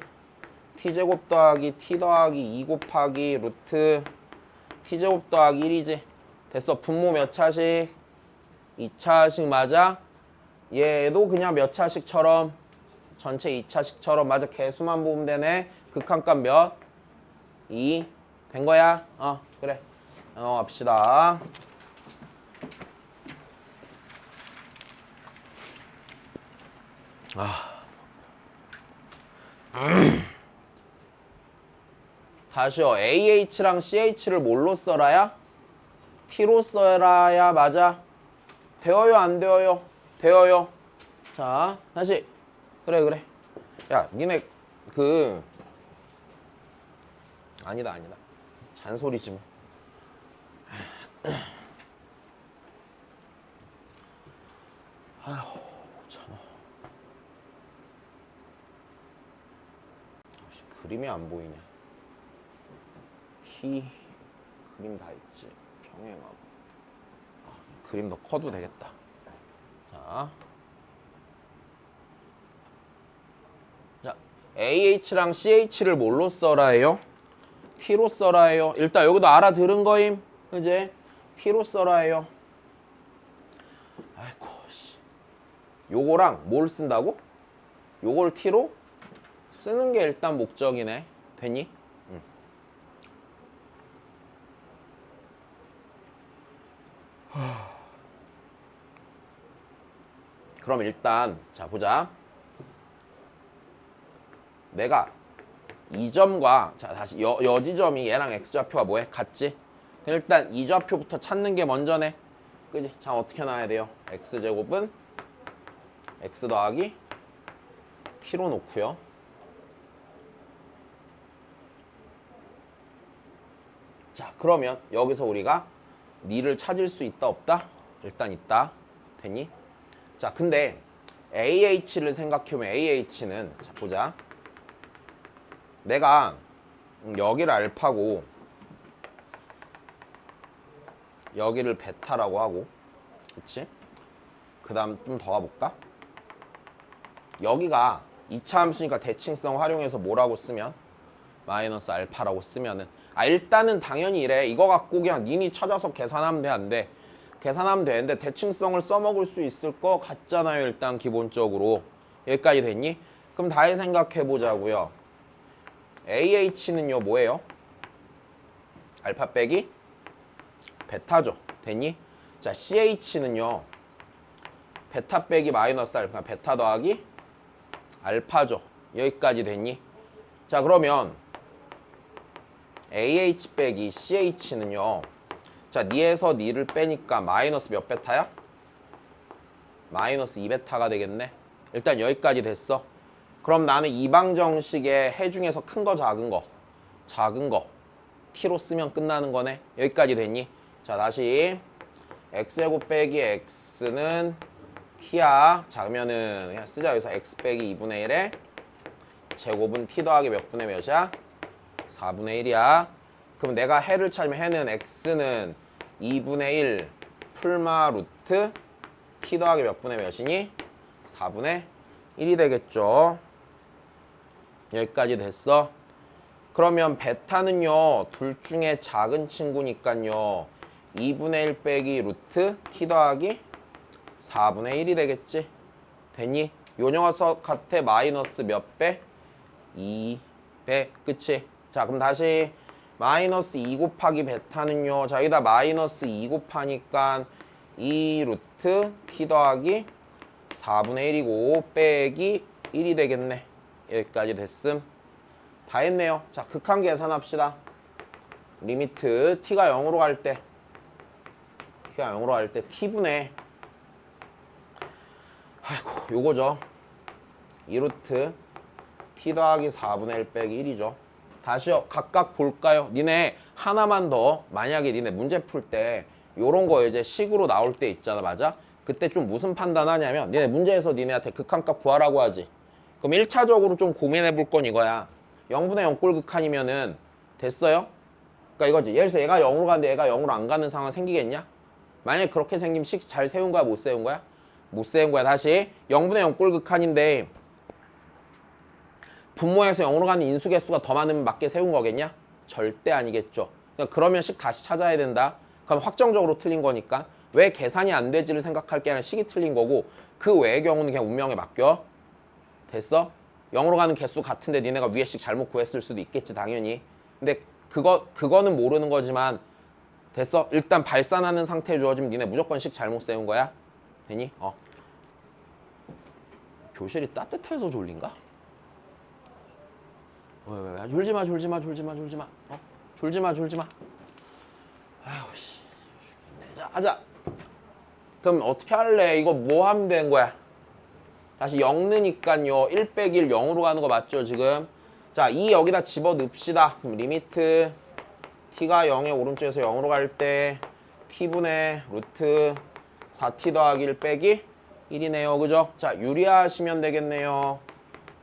t제곱 더하기 t 더하기 2 곱하기 루트 t제곱 더하기 1이지. 됐어. 분모 몇 차식? 2차식 맞아? 얘도 그냥 몇 차식처럼 전체 2차식처럼 맞아. 개수만 보면 되네. 극한값 몇? 2. 된 거야? 그래. 넘어갑시다. 다시요. AH랑 CH를 뭘로 써라야? T로 써라야 맞아? 되어요, 안 되어요? 되어요. 자, 다시. 그래. 야, 니네 아니다. 잔소리지 뭐. 아휴, 참. 그림이 안 보이네. T 그림 다 있지. 평행하고. 그림 더 커도 되겠다. 자, AH랑 CH를 뭘로 써라 해요? P로 써라 해요. 일단 여기도 알아들은 거임. 그지? P로 써라 해요. 아이고 씨. 요거랑 뭘 쓴다고? 요걸 T로 쓰는 게 일단 목적이네. 됐니? 응. 그럼 일단 자 보자. 내가 이 점과 자 다시 여지점이 얘랑 x좌표가 뭐해? 같지? 그럼 일단 이 좌표부터 찾는 게 먼저네. 그지? 자 어떻게 나와야 돼요? x제곱은 x 더하기 t로 놓고요. 자 그러면 여기서 우리가 니를 찾을 수 있다 없다? 일단 있다. 됐니? 자 근데 AH를 생각해보면 AH는 자 보자. 내가 여기를 알파고 여기를 베타라고 하고 그치? 그 다음 좀 더 가볼까? 여기가 2차 함수니까 대칭성 활용해서 뭐라고 쓰면? 마이너스 알파라고 쓰면은 일단은 당연히 이래. 이거 갖고 그냥 니니 찾아서 계산하면 돼 안 돼? 계산하면 되는데 대칭성을 써먹을 수 있을 거 같잖아요. 일단 기본적으로 여기까지 됐니? 그럼 다시 생각해보자고요. AH는요 뭐예요? 알파 빼기 베타죠. 됐니? 자 CH는요 베타 빼기 마이너스 알파 베타 더하기 알파죠. 여기까지 됐니? 자 그러면 AH 빼기 CH는요 자 니에서 니를 빼니까 마이너스 몇 베타야? 마이너스 2베타가 되겠네. 일단 여기까지 됐어. 그럼 나는 이방정식의 해 중에서 큰 거 작은 거 작은 거 t로 쓰면 끝나는 거네. 여기까지 됐니? 자 다시 x제곱 빼기 x는 t야. 자 그러면은 그냥 쓰자. 여기서 x 빼기 2분의 1에 제곱은 t 더하기 몇 분의 몇이야? 4분의 1이야. 그럼 내가 해를 찾으면 해는 x는 2분의 1 풀마 루트 t 더하기 몇 분의 몇이니? 4분의 1이 되겠죠. 여기까지 됐어. 그러면 베타는요 둘 중에 작은 친구니까요 2분의 1 빼기 루트 t 더하기 4분의 1이 되겠지. 됐니? 요 녀석한테 마이너스 몇 배? 2배. 그치? 자 그럼 다시 마이너스 2 곱하기 베타는요 자 여기다 마이너스 2 곱하니까 2 루트 t 더하기 4분의 1이고 빼기 1이 되겠네. 여기까지 됐음. 다 했네요. 자 극한 계산합시다. 리미트 t가 0으로 갈 때 t분의 아이고 요거죠. 2루트 t 더하기 4분의 1 빼기 1이죠. 다시요. 각각 볼까요? 니네 하나만 더 만약에 니네 문제 풀 때 요런 거 이제 식으로 나올 때 있잖아. 맞아? 그때 좀 무슨 판단하냐면 니네 문제에서 니네한테 극한값 구하라고 하지. 그럼 1차적으로 좀 고민해 볼 건 이거야. 0분의 0꼴 극한이면은 됐어요? 그러니까 이거지. 예를 들어서 얘가 0으로 가는데 얘가 0으로 안 가는 상황 생기겠냐? 만약에 그렇게 생기면 식 잘 세운 거야? 못 세운 거야? 못 세운 거야. 다시 0분의 0꼴 극한인데 분모에서 0으로 가는 인수 개수가 더 많으면 맞게 세운 거겠냐? 절대 아니겠죠. 그러니까 그러면 식 다시 찾아야 된다. 그건 확정적으로 틀린 거니까 왜 계산이 안 되지를 생각할 게 아니라 식이 틀린 거고 그 외의 경우는 그냥 운명에 맡겨. 됐어? 0으로 가는 개수 같은데 니네가 위에 식 잘못 구했을 수도 있겠지 당연히. 근데 그거는 모르는 거지만 됐어? 일단 발산하는 상태에 주어지면 니네 무조건 식 잘못 세운 거야. 되니? 교실이 따뜻해서 졸린가? 왜? 졸지마. 졸지마. 아유 씨. 자, 하자. 그럼 어떻게 할래? 이거 뭐 하면 되는 거야? 다시 0 넣으니까요. 1 빼기 1 0으로 가는 거 맞죠 지금? 자, 2 여기다 집어넣읍시다. 그럼 리미트 t가 0의 오른쪽에서 0으로 갈 때 t분의 루트 4t 더하기 1 빼기 1이네요. 그죠? 자, 유리하시면 되겠네요.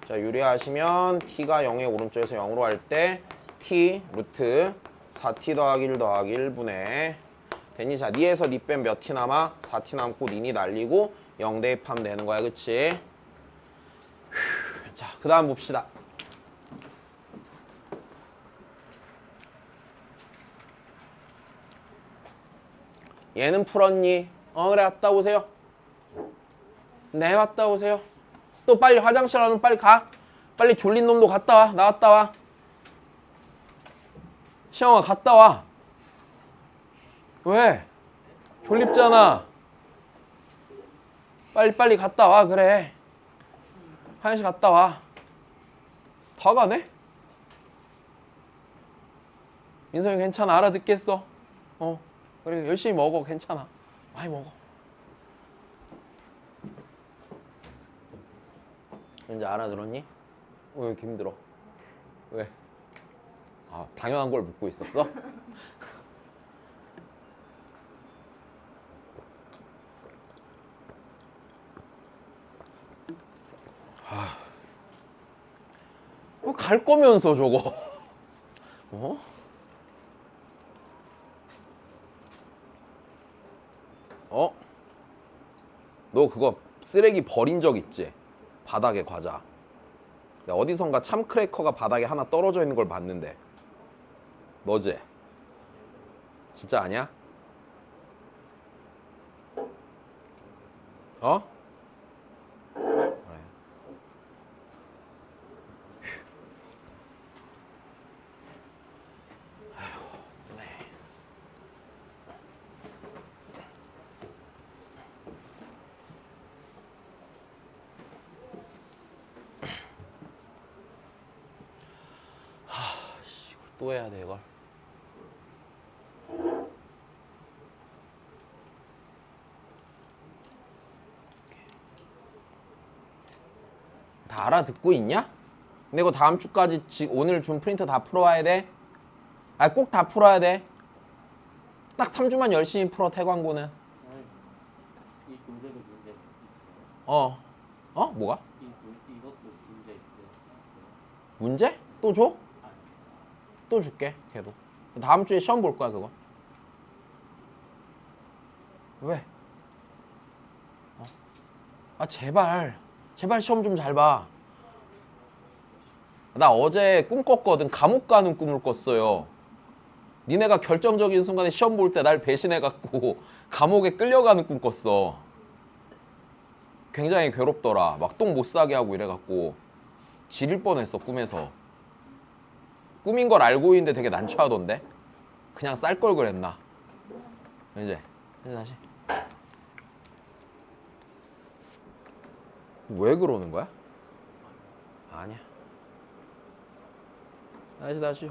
자, 유리하시면 t가 0의 오른쪽에서 0으로 갈 때 t 루트 4t 더하기 1 더하기 1분의 됐니? 자, 니에서 니 빼면 몇 t 남아? 4t 남고 니니 날리고 0 대입하면 되는 거야, 그치? 자, 그 다음 봅시다. 얘는 풀었니? 그래, 갔다 오세요. 네, 왔다 오세요. 또 빨리 화장실 가면 빨리 가. 빨리 졸린 놈도 갔다 와. 나왔다 와. 시영아, 갔다 와. 왜? 졸립잖아. 빨리 갔다 와, 그래. 화장실 갔다 와. 다 가네? 민성이 괜찮아. 알아듣겠어. 그래, 열심히 먹어. 괜찮아. 많이 먹어. 이제 알아들었니? 왜 이렇게 힘들어? 왜? 아, 당연한 걸 묻고 있었어? 갈 거면서 저거. 너 그거 쓰레기 버린 적 있지? 바닥에 과자. 내가 어디선가 참크래커가 바닥에 하나 떨어져 있는 걸 봤는데. 너지? 진짜 아니야? 그래. 또 해야 돼 이걸. 다 알아듣고 있냐? 근데 이거 다음 주까지 오늘 준 프린트 다 풀어와야 돼. 꼭 다 풀어야 돼. 딱 3주만 열심히 풀어. 태광고는. 이 문제도 문제 있어요. 뭐가? 이것도 문제 있어요. 문제? 또 줘? 또 줄게. 걔도. 다음 주에 시험 볼 거야 그거. 왜? 제발 시험 좀 잘 봐. 나 어제 꿈 꿨거든. 감옥 가는 꿈을 꿨어요. 니네가 결정적인 순간에 시험 볼 때 날 배신해갖고 감옥에 끌려가는 꿈 꿨어. 굉장히 괴롭더라. 막 똥 못 싸게 하고 이래갖고 지릴 뻔했어 꿈에서. 꿈인 걸 알고 있는데 되게 난처하던데. 그냥 쌀 걸 그랬나. 이제 다시. 왜 그러는 거야? 아니야. 다시.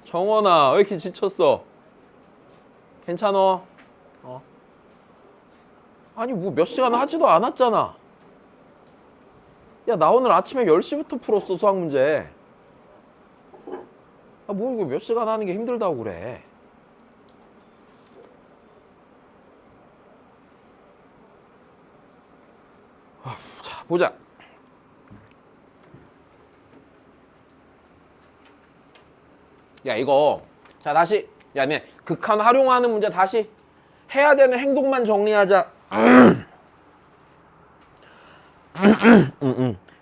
정원아, 왜 이렇게 지쳤어? 괜찮어? 아니 뭐 몇 시간 하지도 않았잖아. 야, 나 오늘 아침에 10시부터 풀었어 수학 문제. 뭐 이거 몇 시간 하는 게 힘들다고 그래. 자, 보자. 야, 이거 자 다시. 야, 네 극한 활용하는 문제 다시. 해야 되는 행동만 정리하자.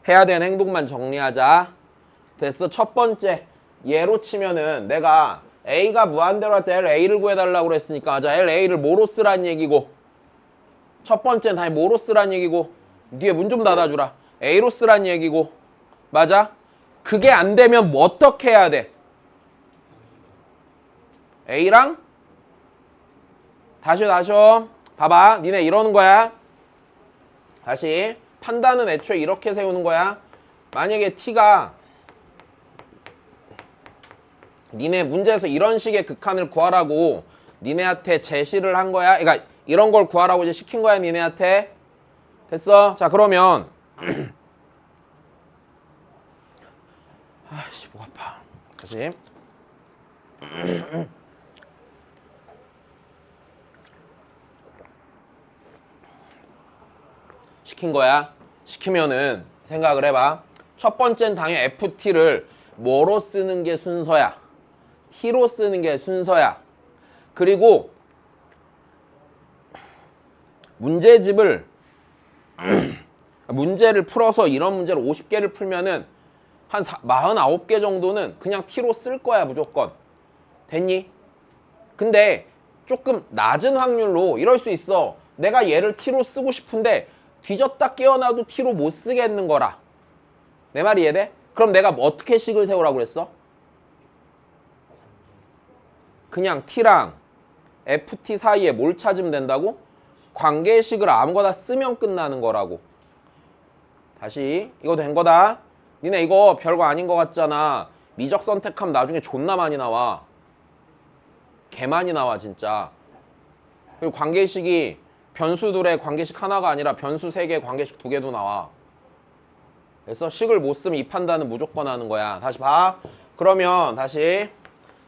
해야 되는 행동만 정리하자. 됐어. 첫 번째 예로 치면은 내가 A가 무한대로 할 때 LA를 구해달라고 그랬으니까 자 LA를 뭐로 쓰란 얘기고, 첫 번째는 당연히 뭐로 쓰란 얘기고, 뒤에 문 좀 닫아주라. A로 쓰란 얘기고. 맞아? 그게 안 되면 뭐 어떻게 해야 돼? A랑 다시 봐봐. 니네 이러는 거야. 다시 판단은 애초에 이렇게 세우는 거야. 만약에 T가 니네 문제에서 이런 식의 극한을 구하라고 니네한테 제시를 한 거야. 그러니까 이런 걸 구하라고 이제 시킨 거야 니네한테. 됐어? 자 그러면 아씨 목 아파. 다시 시킨 거야. 시키면은 생각을 해봐. 첫 번째는 당연히 FT를 뭐로 쓰는 게 순서야? t로 쓰는 게 순서야. 그리고 문제집을 문제를 풀어서 이런 문제를 50개를 풀면은 한 49개 정도는 그냥 t로 쓸 거야 무조건. 됐니? 근데 조금 낮은 확률로 이럴 수 있어. 내가 얘를 t로 쓰고 싶은데 뒤졌다 깨어나도 t로 못 쓰겠는 거라. 내 말이 이해돼? 그럼 내가 어떻게 식을 세우라고 그랬어? 그냥 t랑 ft 사이에 뭘 찾으면 된다고? 관계식을 아무거나 쓰면 끝나는 거라고. 다시 이거 된 거다. 니네 이거 별거 아닌 거 같잖아. 미적 선택하면 나중에 존나 많이 나와. 개 많이 나와 진짜. 그리고 관계식이 변수들의 관계식 하나가 아니라 변수 3개, 관계식 2개도 나와. 그래서 식을 못 쓰면 이 판단은 무조건 하는 거야. 다시 봐. 그러면 다시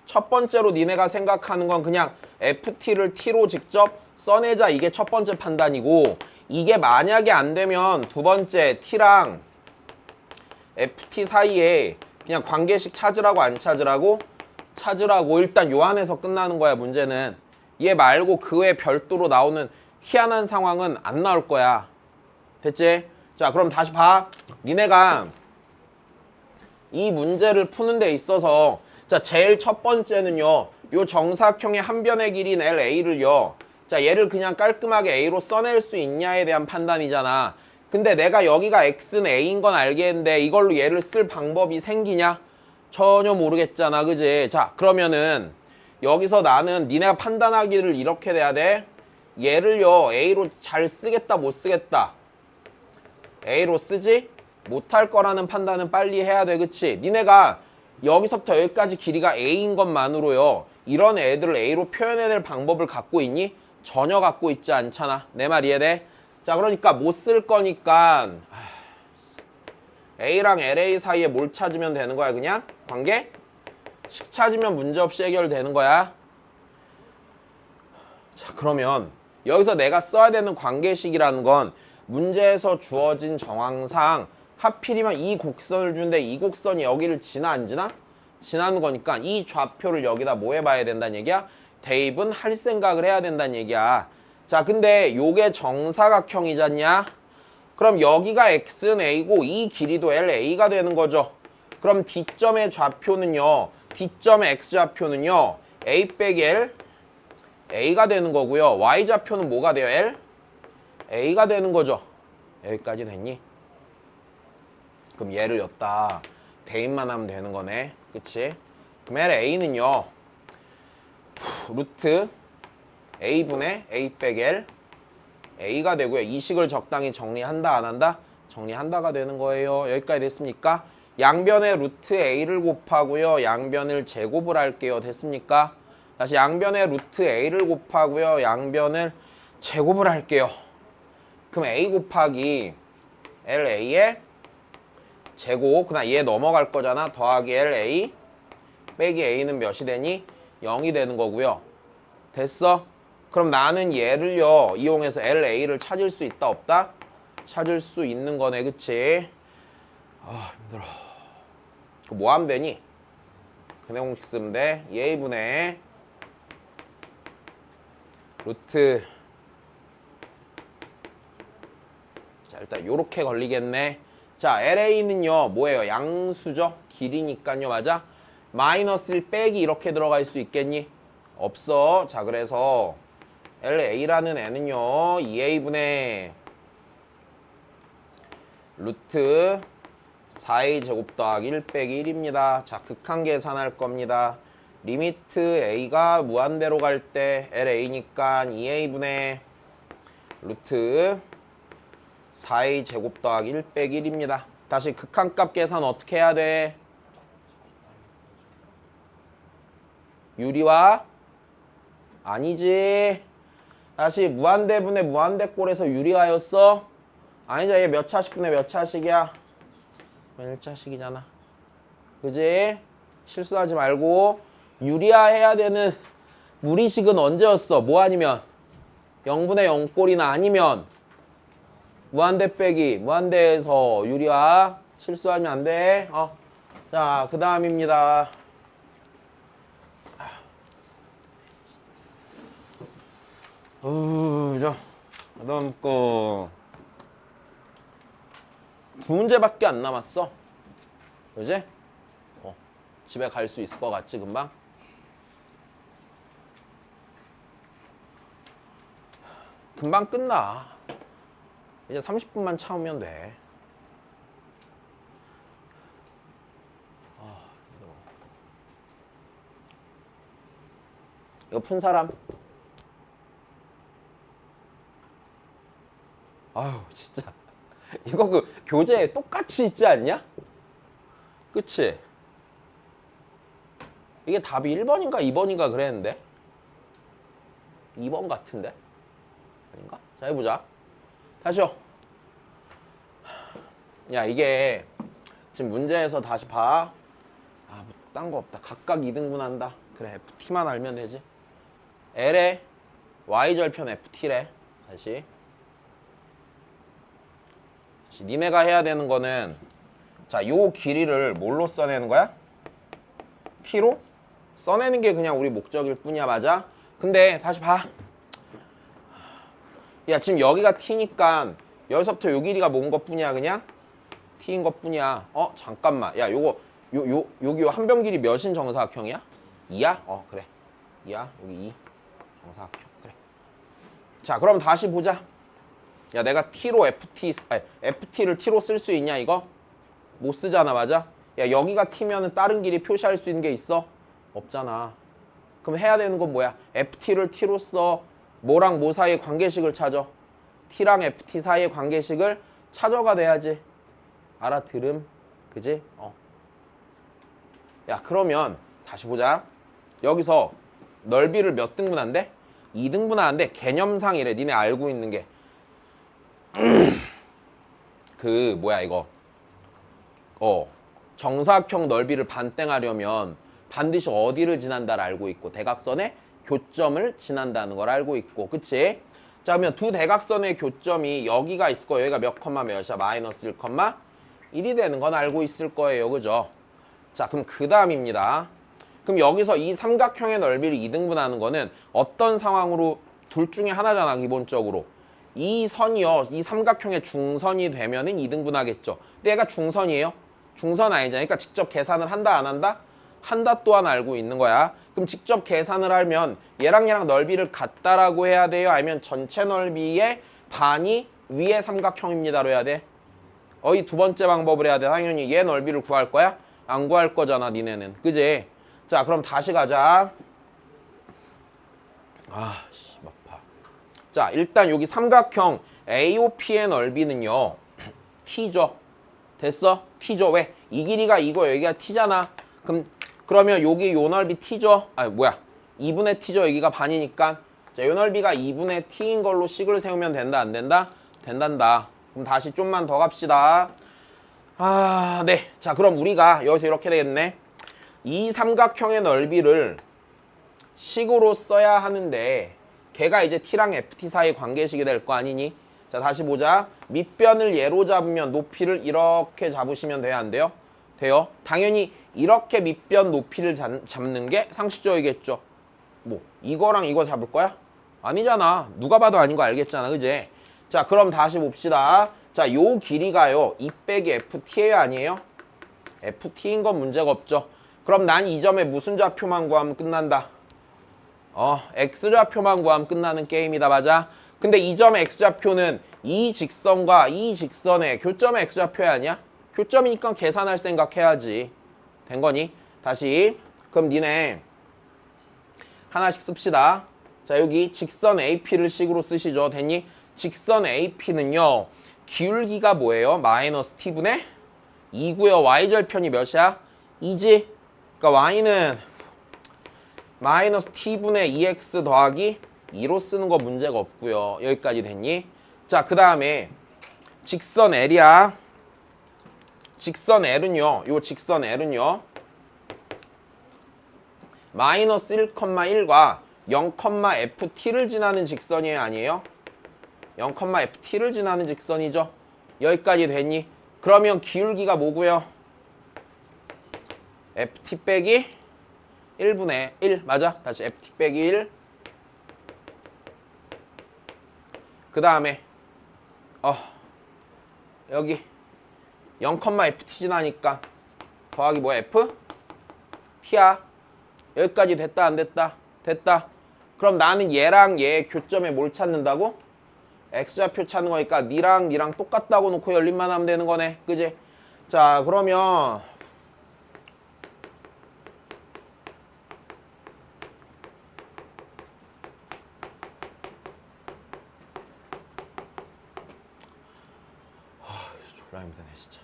첫 번째로 니네가 생각하는 건 그냥 FT를 T로 직접 써내자. 이게 첫 번째 판단이고, 이게 만약에 안 되면 두 번째 T랑 FT 사이에 그냥 관계식 찾으라고 안 찾으라고? 찾으라고. 일단 요 안에서 끝나는 거야 문제는. 얘 말고 그 외 별도로 나오는 희한한 상황은 안 나올 거야. 됐지? 자 그럼 다시 봐. 니네가 이 문제를 푸는 데 있어서 자 제일 첫 번째는요, 요 정사각형의 한 변의 길이인 LA를요, 자 얘를 그냥 깔끔하게 A로 써낼 수 있냐에 대한 판단이잖아. 근데 내가 여기가 X는 A인 건 알겠는데 이걸로 얘를 쓸 방법이 생기냐? 전혀 모르겠잖아, 그지? 자 그러면은 여기서 나는 니네가 판단하기를 이렇게 돼야 돼. 얘를요 A로 잘 쓰겠다 못 쓰겠다? A로 쓰지? 못할 거라는 판단은 빨리 해야 돼, 그치? 니네가 여기서부터 여기까지 길이가 A인 것만으로요 이런 애들을 A로 표현해낼 방법을 갖고 있니? 전혀 갖고 있지 않잖아. 내 말 이해돼? 자 그러니까 못 쓸 거니까 A랑 LA 사이에 뭘 찾으면 되는 거야? 그냥 관계? 식 찾으면 문제없이 해결되는 거야. 자 그러면 여기서 내가 써야 되는 관계식이라는 건 문제에서 주어진 정황상 하필이면 이 곡선을 주는데 이 곡선이 여기를 지나 안 지나? 지나는 거니까 이 좌표를 여기다 뭐 해봐야 된다는 얘기야? 대입은 할 생각을 해야 된다는 얘기야. 자 근데 요게 정사각형이잖냐? 그럼 여기가 x는 a고 이 길이도 la가 되는 거죠. 그럼 D점의 좌표는요, D점의 x좌표는요 a 빼기 l a가 되는 거고요. y좌표는 뭐가 돼요? l a가 되는 거죠. 여기까지 됐니? 그럼 얘를 였다 대입만 하면 되는 거네, 그치? 그럼 LA는요 루트 A분의 A 빼기 L A가 되고요. 이 식을 적당히 정리한다 안 한다? 정리한다가 되는 거예요. 여기까지 됐습니까? 양변에 루트 A를 곱하고요, 양변을 제곱을 할게요. 됐습니까? 다시 양변에 루트 A를 곱하고요, 양변을 제곱을 할게요. 그럼 A 곱하기 LA의 제곱, 그냥 얘 넘어갈 거잖아. 더하기 LA 빼기 A는 몇이 되니? 0이 되는 거고요. 됐어? 그럼 나는 얘를요 이용해서 LA를 찾을 수 있다 없다? 찾을 수 있는 거네, 그치? 아 힘들어. 그럼 뭐 하면 되니? 근해 공식 쓰면 돼. A분의 루트, 자 일단 요렇게 걸리겠네. 자 LA는요 뭐예요? 양수죠? 길이니까요. 맞아? 마이너스 1 빼기 이렇게 들어갈 수 있겠니? 없어. 자 그래서 LA라는 애는요 2A분의 루트 4A 제곱 더하기 1 빼기 1입니다. 자 극한 계산할 겁니다. 리미트 A가 무한대로 갈 때 LA니까 2A분의 루트 4A 제곱 더하기 1 빼기 1입니다. 다시 극한값 계산 어떻게 해야 돼? 유리와? 아니지. 다시 무한대분의 무한대꼴에서 유리하였어? 아니죠. 얘 몇 차식분의 몇 차식이야? 1차식이잖아. 그지? 실수하지 말고. 유리화 해야 되는 무리식은 언제였어? 뭐 아니면? 0분의 0꼴이나 아니면 무한대 빼기 무한대에서 유리화. 실수하면 안 돼. 자 그 다음입니다. 자, 다음 거. 두 문제밖에 안 남았어. 그지? 집에 갈 수 있을 것 같지, 금방? 금방 끝나. 이제 30분만 참으면 돼. 이거 푼 사람? 아유, 진짜. 이거 그 교재에 똑같이 있지 않냐? 그치? 이게 답이 1번인가 2번인가 그랬는데? 2번 같은데? 아닌가? 자, 해보자. 다시요. 야, 이게 지금 문제에서 다시 봐. 아, 뭐 딴 거 없다. 각각 2등분 한다. 그래, FT만 알면 되지. L의 Y절편 FT래. 다시. 니네가 해야 되는 거는 자, 요 길이를 뭘로 써내는 거야? T로? 써내는 게 그냥 우리 목적일 뿐이야, 맞아? 근데 다시 봐. 야, 지금 여기가 T니까 여기서부터 요 길이가 뭔 것 뿐이야, 그냥? T인 것 뿐이야. 잠깐만. 야, 요거 여기 한변 길이 몇인 정사각형이야? 2야? 그래. 2야. 여기 2. 정사각형. 그래. 자, 그럼 다시 보자. 야, 내가 T로 FT를 T로 쓸 수 있냐, 이거? 못 쓰잖아, 맞아? 야, 여기가 T면은 다른 길이 표시할 수 있는 게 있어? 없잖아. 그럼 해야 되는 건 뭐야? FT를 T로 써. 뭐랑 뭐 사이의 관계식을 찾아. T랑 FT 사이의 관계식을 찾아가 돼야지. 알아들음? 그지? 야, 그러면 다시 보자. 여기서 넓이를 몇 등분한대? 2등분하는데 개념상이래. 니네 알고 있는 게. 그 뭐야 이거. 정사각형 넓이를 반땡하려면 반드시 어디를 지난다를 알고 있고 대각선의 교점을 지난다는 걸 알고 있고. 그치? 자, 그러면 두 대각선의 교점이 여기가 있을 거예요. 여기가 몇 컴마 몇이야? 마이너스 1 컴마 1이 되는 건 알고 있을 거예요. 그죠? 자, 그럼 그 다음입니다. 그럼 여기서 이 삼각형의 넓이를 2등분하는 거는 어떤 상황으로 둘 중에 하나잖아, 기본적으로. 이 선이요, 이 삼각형의 중선이 되면은 2등분하겠죠. 근데 얘가 중선이에요? 중선 아니잖아. 그러니까 직접 계산을 한다, 안 한다? 한다 또한 알고 있는 거야. 그럼 직접 계산을 하면 얘랑 넓이를 같다라고 해야 돼요? 아니면 전체 넓이의 반이 위의 삼각형입니다로 해야 돼? 이 두 번째 방법을 해야 돼. 당연히 얘 넓이를 구할 거야? 안 구할 거잖아, 니네는. 그지? 자, 그럼 다시 가자. 아파. 자, 일단 여기 삼각형 AOP의 넓이는요, T죠. 됐어? T죠. 왜? 이 길이가 이거, 여기가 T잖아. 그러면 여기 요 넓이 T죠. 2분의 T죠. 여기가 반이니까. 자, 요 넓이가 2분의 T인 걸로 식을 세우면 된다, 안 된다? 된단다. 그럼 다시 좀만 더 갑시다. 네. 자, 그럼 우리가 여기서 이렇게 되겠네. 이 삼각형의 넓이를 식으로 써야 하는데 걔가 이제 T랑 FT 사이 관계식이 될 거 아니니? 자, 다시 보자. 밑변을 얘로 잡으면 높이를 이렇게 잡으시면 돼요, 안 돼요? 돼요. 당연히 이렇게 밑변 높이를 잡는 게 상식적이겠죠. 뭐 이거랑 이거 잡을 거야? 아니잖아. 누가 봐도 아닌 거 알겠잖아, 그지? 자, 그럼 다시 봅시다. 자, 요 길이가요 2 빼기 FT예요, 아니에요? FT인 건 문제가 없죠. 그럼 난 이 점에 무슨 좌표만 구하면 끝난다? X좌표만 구하면 끝나는 게임이다, 맞아? 근데 이 점의 X좌표는 이 직선과 이 직선의 교점의 X좌표야, 아니야? 교점이니까 계산할 생각해야지. 된 거니? 다시. 그럼 니네 하나씩 씁시다. 자, 여기 직선 AP를 식으로 쓰시죠. 됐니? 직선 AP는요, 기울기가 뭐예요? 마이너스 T분의 2고요. Y절편이 몇이야? 2지? 그러니까 Y는 마이너스 T분의 2X 더하기 2로 쓰는 거 문제가 없고요. 여기까지 됐니? 자, 그 다음에 직선 L이야. 직선 L은요, 요 직선 L은요, 마이너스 1,1과 0,FT를 지나는 직선이에요, 아니에요? 0,FT를 지나는 직선이죠. 여기까지 됐니? 그러면 기울기가 뭐고요? FT 빼기 1분의 1 맞아? 다시 FT 빼기 1 그 다음에 여기 0,ft 지나니까 더하기 뭐야? f? t야. 여기까지 됐다 안 됐다? 됐다. 그럼 나는 얘랑 얘의 교점에 뭘 찾는다고? x좌표 찾는 거니까 니랑 똑같다고 놓고 열림만 하면 되는 거네. 그지? 자, 그러면 졸라 힘드네 진짜.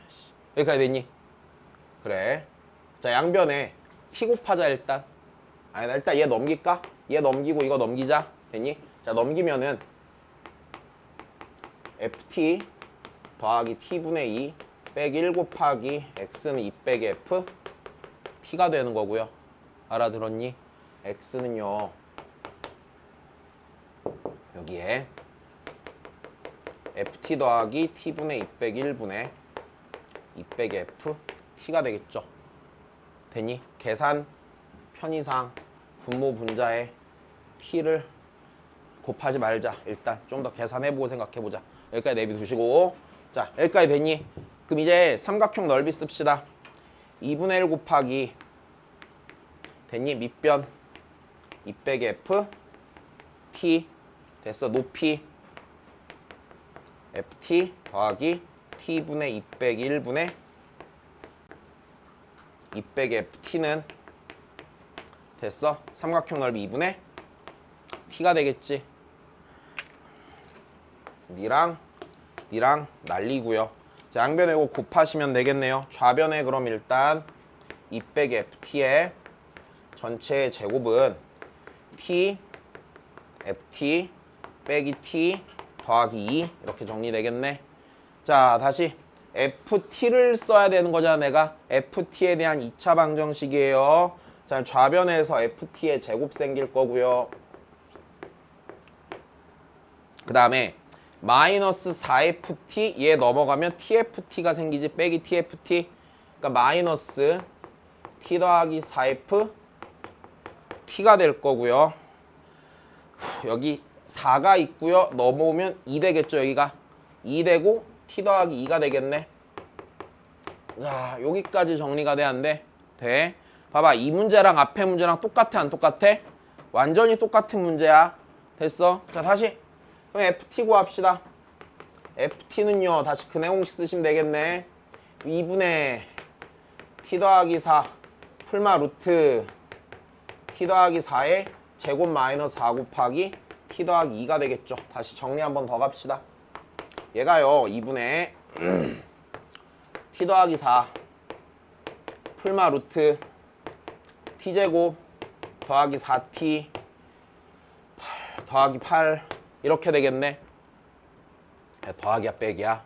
여기까지 됐니? 그래. 자, 양변에 t 곱하자 일단. 아니, 나 일단 얘 넘길까? 얘 넘기고 이거 넘기자. 됐니? 자, 넘기면은 ft 더하기 t분의 2 빼기 1 곱하기 x는 2 빼기 f t가 되는 거고요. 알아들었니? x는요. 여기에 ft 더하기 t분의 2 빼기 1분의 2 빼기 f t가 되겠죠. 되니? 계산 편의상 분모 분자에 t를 곱하지 말자. 일단 좀 더 계산해보고 생각해보자. 여기까지 내비두시고. 자, 여기까지 됐니? 그럼 이제 삼각형 넓이 씁시다. 2분의 1 곱하기 됐니? 밑변 2 빼기 f t 됐어. 높이 ft 더하기 t분의 2 빼기 1분의 2 빼기 ft는 됐어. 삼각형 넓이 2분의 t가 되겠지. 니랑 날리고요. 자, 양변에 이거 곱하시면 되겠네요. 좌변에 그럼 일단 2 빼기 ft의 전체의 제곱은 t ft 빼기 t 더하기 2 이렇게 정리되겠네. 자, 다시 ft를 써야 되는 거잖아. 내가 ft에 대한 2차 방정식이에요. 자, 좌변에서 ft의 제곱 생길 거고요. 그 다음에 마이너스 4ft 얘 넘어가면 tft가 생기지. 빼기 tft. 그러니까 마이너스 t 더하기 4f t가 될 거고요. 여기 4가 있고요. 넘어오면 2 되겠죠. 여기가 2 되고 t 더하기 2가 되겠네. 자, 여기까지 정리가 돼 안 돼? 돼. 봐봐, 이 문제랑 앞에 문제랑 똑같아 안 똑같아? 완전히 똑같은 문제야. 됐어? 자, 다시 그럼 ft 구합시다. ft는요 다시 근해 공식 쓰시면 되겠네. 2분의 t 더하기 4 풀마 루트 t 더하기 4의 제곱 마이너스 4 곱하기 t 더하기 2가 되겠죠. 다시 정리 한번 더 갑시다. 얘가요 2분의 t 더하기 4 풀마 루트 t제곱 더하기 4t 더하기 8 이렇게 되겠네. 야, 더하기야 빼기야?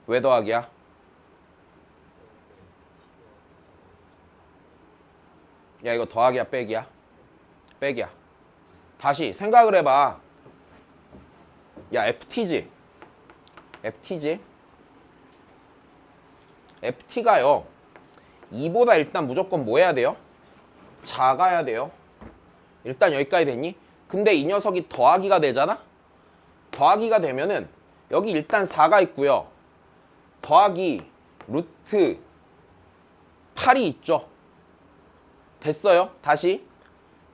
왜 더하기야? 야, 이거 더하기야 빼기야? 빼기야. 다시 생각을 해봐. 야, ft지? ft지? ft가요 2보다 일단 무조건 뭐 해야 돼요? 작아야 돼요. 일단 여기까지 됐니? 근데 이 녀석이 더하기가 되잖아? 더하기가 되면은 여기 일단 4가 있고요. 더하기 루트 8이 있죠. 됐어요? 다시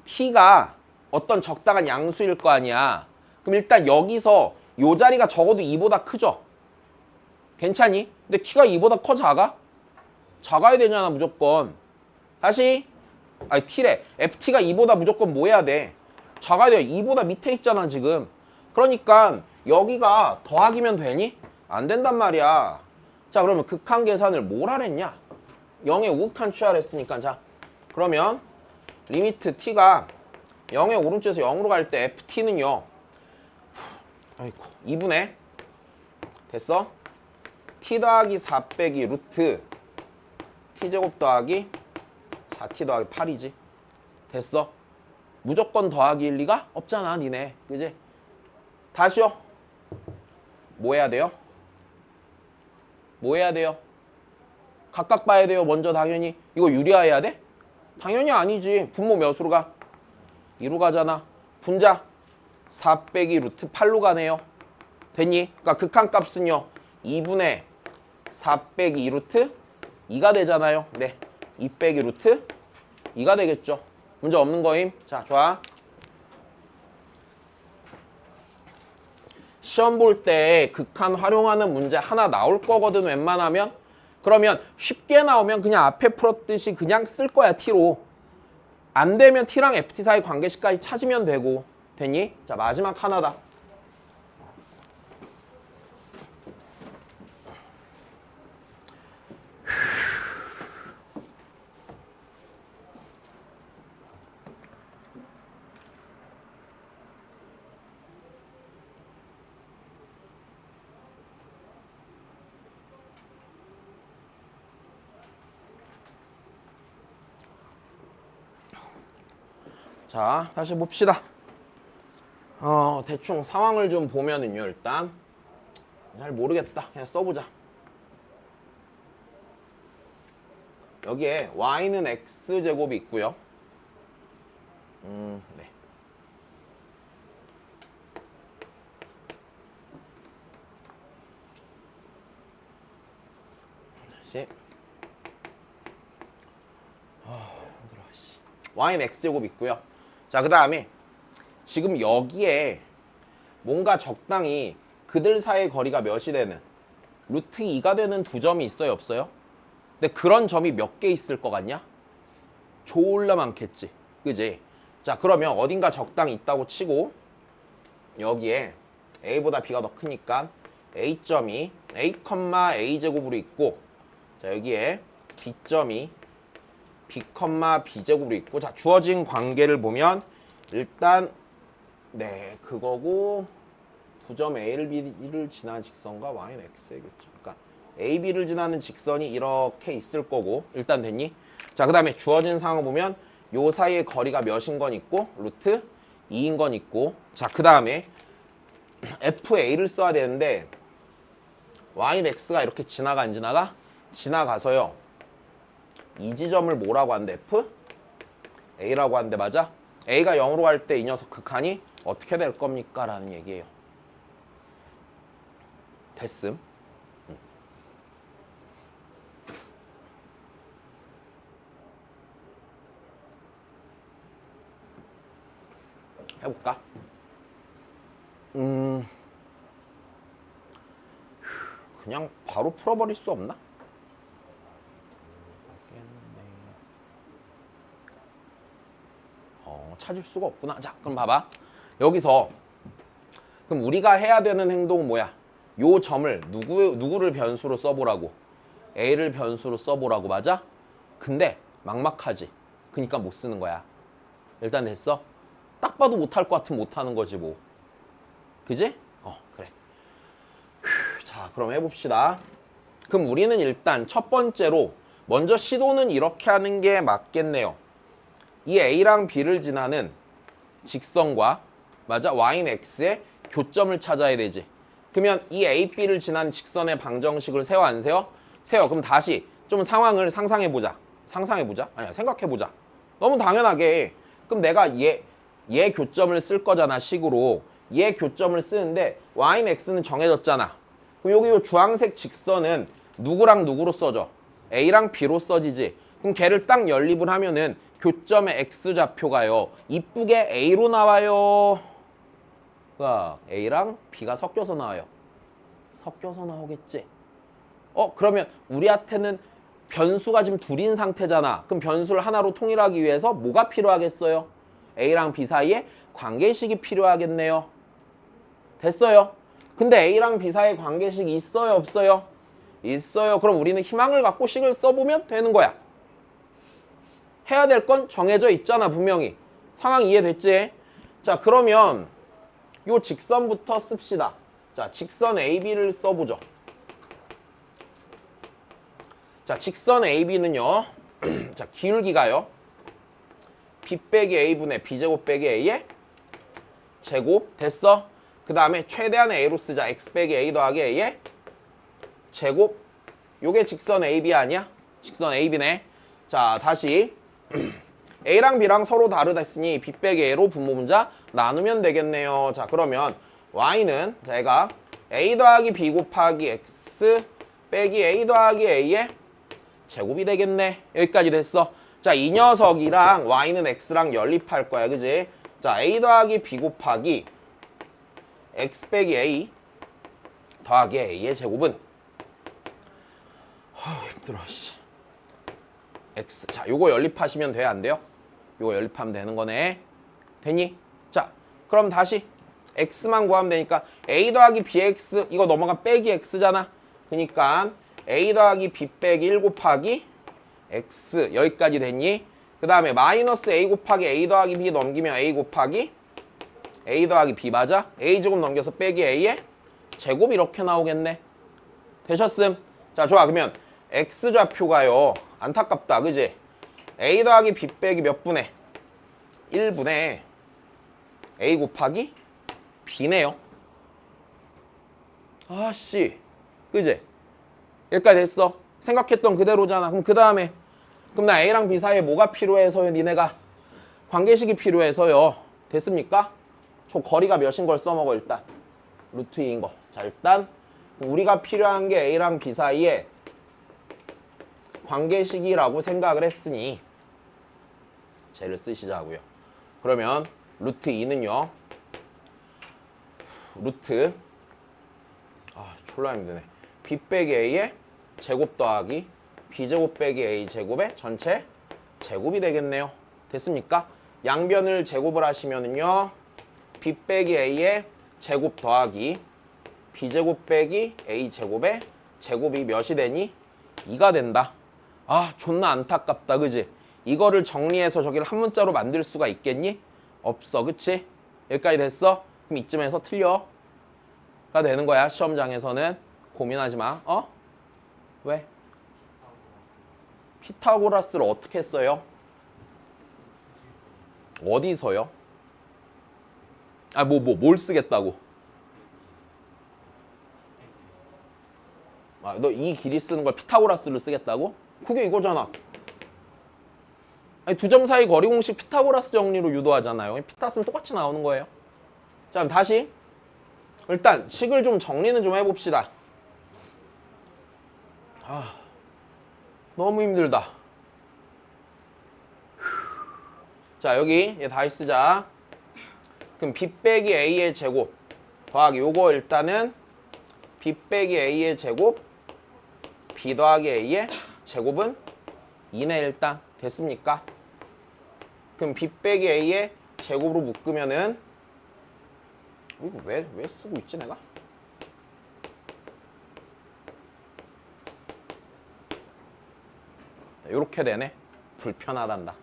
t가 어떤 적당한 양수일 거 아니야. 그럼 일단 여기서 요 자리가 적어도 2보다 크죠? 괜찮니? 근데 t가 2보다 커 작아? 작아야 되잖아 무조건. 다시 아니 t래 ft가 2보다 무조건 뭐 해야 돼? 작아야 돼. 2보다 밑에 있잖아 지금. 그러니까 여기가 더하기면 되니? 안 된단 말이야. 자, 그러면 극한 계산을 뭘 하랬냐? 0의 우극한 취하랬으니까. 자, 그러면 리미트 t가 0의 오른쪽에서 0으로 갈 때 ft는요 아이고 2분의 됐어? t 더하기 4 빼기 루트 t제곱 더하기 4t 더하기 8이지. 됐어? 무조건 더하기일 리가 없잖아 니네. 그지? 다시요. 뭐 해야 돼요? 뭐 해야 돼요? 각각 봐야 돼요. 먼저 당연히. 이거 유리화해야 돼? 당연히 아니지. 분모 몇으로 가? 2로 가잖아. 분자. 4 빼기 루트 8로 가네요. 됐니? 그러니까 극한값은요 2분의 4 빼기 2 루트 2가 되잖아요. 네, 2 빼기 루트 2가 되겠죠. 문제 없는 거임. 자, 좋아. 시험 볼 때 극한 활용하는 문제 하나 나올 거거든 웬만하면. 그러면 쉽게 나오면 그냥 앞에 풀었듯이 그냥 쓸 거야 T로. 안 되면 T랑 FT 사이 관계식까지 찾으면 되고. 됐니? 자, 마지막 하나다. 자, 다시 봅시다. 대충 상황을 좀 보면은요, 일단 잘 모르겠다. 그냥 써보자. 여기에 y는 x제곱이 있고요. 네. 다시. y는 x제곱이 있고요. 자, 그 다음에 지금 여기에 뭔가 적당히 그들 사이의 거리가 몇이 되는 루트 2가 되는 두 점이 있어요, 없어요? 근데 그런 점이 몇 개 있을 것 같냐? 졸라 많겠지. 그지? 자, 그러면 어딘가 적당히 있다고 치고 여기에 a보다 b가 더 크니까 a점이 a, a제곱으로 있고 자, 여기에 b점이 b, b제곱으로 있고 자, 주어진 관계를 보면 일단 네, 그거고 두 점 a를 b를 지나는 직선과 y는 x겠죠. 그러니까 a, b를 지나는 직선이 이렇게 있을 거고 일단 됐니? 자, 그 다음에 주어진 상황을 보면 요 사이의 거리가 몇인 건 있고 루트 2인 건 있고 자, 그 다음에 fa를 써야 되는데 y는 x가 이렇게 지나가 안 지나가? 지나가서요 이 지점을 뭐라고 한대? f? a라고 한대. 맞아? a가 0으로 갈 때 이 녀석 극한이 어떻게 될 겁니까? 라는 얘기예요. 됐음. 해볼까? 그냥 바로 풀어버릴 수 없나? 찾을 수가 없구나. 자, 그럼 봐봐. 여기서 그럼 우리가 해야 되는 행동은 뭐야? 요 점을 누구를 변수로 써보라고? a를 변수로 써보라고. 맞아? 근데 막막하지. 그니까 못 쓰는 거야. 일단 됐어? 딱 봐도 못할 것 같으면 못하는 거지 뭐. 그지? 그래. 자, 그럼 해봅시다. 그럼 우리는 일단 첫 번째로 먼저 시도는 이렇게 하는 게 맞겠네요. 이 a랑 b를 지나는 직선과 맞아? y는 x의 교점을 찾아야 되지. 그러면 이 a, b를 지나는 직선의 방정식을 세워 안 세워? 세워. 그럼 다시 좀 상황을 상상해보자. 상상해보자? 아니야, 생각해보자. 너무 당연하게 그럼 내가 얘 교점을 쓸 거잖아, 식으로. 얘 교점을 쓰는데 y는 x는 정해졌잖아. 그럼 여기 요 주황색 직선은 누구랑 누구로 써져? a랑 b로 써지지. 그럼 걔를 딱 연립을 하면은 교점의 x좌표가요 이쁘게 a로 나와요. 그러니까 a랑 b가 섞여서 나와요. 섞여서 나오겠지. 그러면 우리한테는 변수가 지금 둘인 상태잖아. 그럼 변수를 하나로 통일하기 위해서 뭐가 필요하겠어요? a랑 b 사이에 관계식이 필요하겠네요. 됐어요. 근데 a랑 b 사이에 관계식이 있어요, 없어요? 있어요. 그럼 우리는 희망을 갖고 식을 써보면 되는 거야. 해야 될 건 정해져 있잖아, 분명히. 상황 이해됐지? 자, 그러면 요 직선부터 씁시다. 자, 직선 AB를 써보죠. 자, 직선 AB는요. 자, 기울기가요. B 빼기 A분의 B제곱 빼기 A의 제곱. 됐어? 그 다음에 최대한의 A로 쓰자. X 빼기 A 더하기 A의 제곱. 요게 직선 AB 아니야? 직선 AB네. 자, 다시 A랑 B랑 서로 다르다 했으니 B 빼기 A로 분모분자 나누면 되겠네요. 자, 그러면 Y는 제가 A 더하기 B 곱하기 X 빼기 A 더하기 A의 제곱이 되겠네. 여기까지 됐어. 자, 이 녀석이랑 Y는 X랑 연립할 거야. 그지? 자, A 더하기 B 곱하기 X 빼기 A 더하기 A의 제곱은 힘들어. 씨. X. 자, 요거 연립하시면 돼, 안 돼요? 요거 연립하면 되는 거네. 됐니? 자, 그럼 다시 X만 구하면 되니까 A 더하기 BX 이거 넘어가 빼기 X잖아. 그러니까 A 더하기 B 빼기 1 곱하기 X 여기까지 됐니? 그 다음에 마이너스 A 곱하기 A 더하기 B 넘기면 A 곱하기 A 더하기 B 맞아? A 제곱 넘겨서 빼기 A의 제곱 이렇게 나오겠네. 되셨음? 자, 좋아. 그러면 X좌표가요. 안타깝다. 그지? A 더하기 B 빼기 몇 분의? 1분의 A 곱하기 B네요. 아씨. 그지? 여기까지 됐어. 생각했던 그대로잖아. 그럼 그 다음에 그럼 나 A랑 B 사이에 뭐가 필요해서요? 니네가 관계식이 필요해서요. 됐습니까? 저 거리가 몇인 걸 써먹어 일단. 루트 2인 거. 자, 일단 우리가 필요한 게 A랑 B 사이에 관계식이라고 생각을 했으니 쟤를 쓰시자고요. 그러면 루트 2는요. 루트 졸라 힘드네. B 빼기 A의 제곱 더하기 B제곱 빼기 A 제곱의 전체 제곱이 되겠네요. 됐습니까? 양변을 제곱을 하시면은요. B 빼기 A의 제곱 더하기 B제곱 빼기 A 제곱의 제곱이 몇이 되니? 2가 된다. 아, 존나 안타깝다. 그지? 이거를 정리해서 저기를 한 문자로 만들 수가 있겠니? 없어. 그치? 여기까지 됐어? 그럼 이쯤에서 틀려가 되는 거야. 시험장에서는. 고민하지 마. 어? 왜? 피타고라스를 어떻게 써요? 어디서요? 아, 뭘 쓰겠다고? 아, 너 이 길이 쓰는 걸 피타고라스를 쓰겠다고? 그게 이거잖아. 아니, 두 점 사이 거리 공식 피타고라스 정리로 유도하잖아요. 피타스는 똑같이 나오는 거예요. 자, 그럼 다시 일단 식을 좀 정리는 좀 해봅시다. 너무 힘들다. 자, 여기 얘 다시 쓰자. 그럼 B 빼기 A의 제곱 더하기 요거 일단은 B 빼기 A의 제곱 B 더하기 A의 제곱은 2네 일단. 됐습니까? 그럼 B 빼기 A의 제곱으로 묶으면은 이거 왜 쓰고 있지 내가? 이렇게 되네. 불편하단다.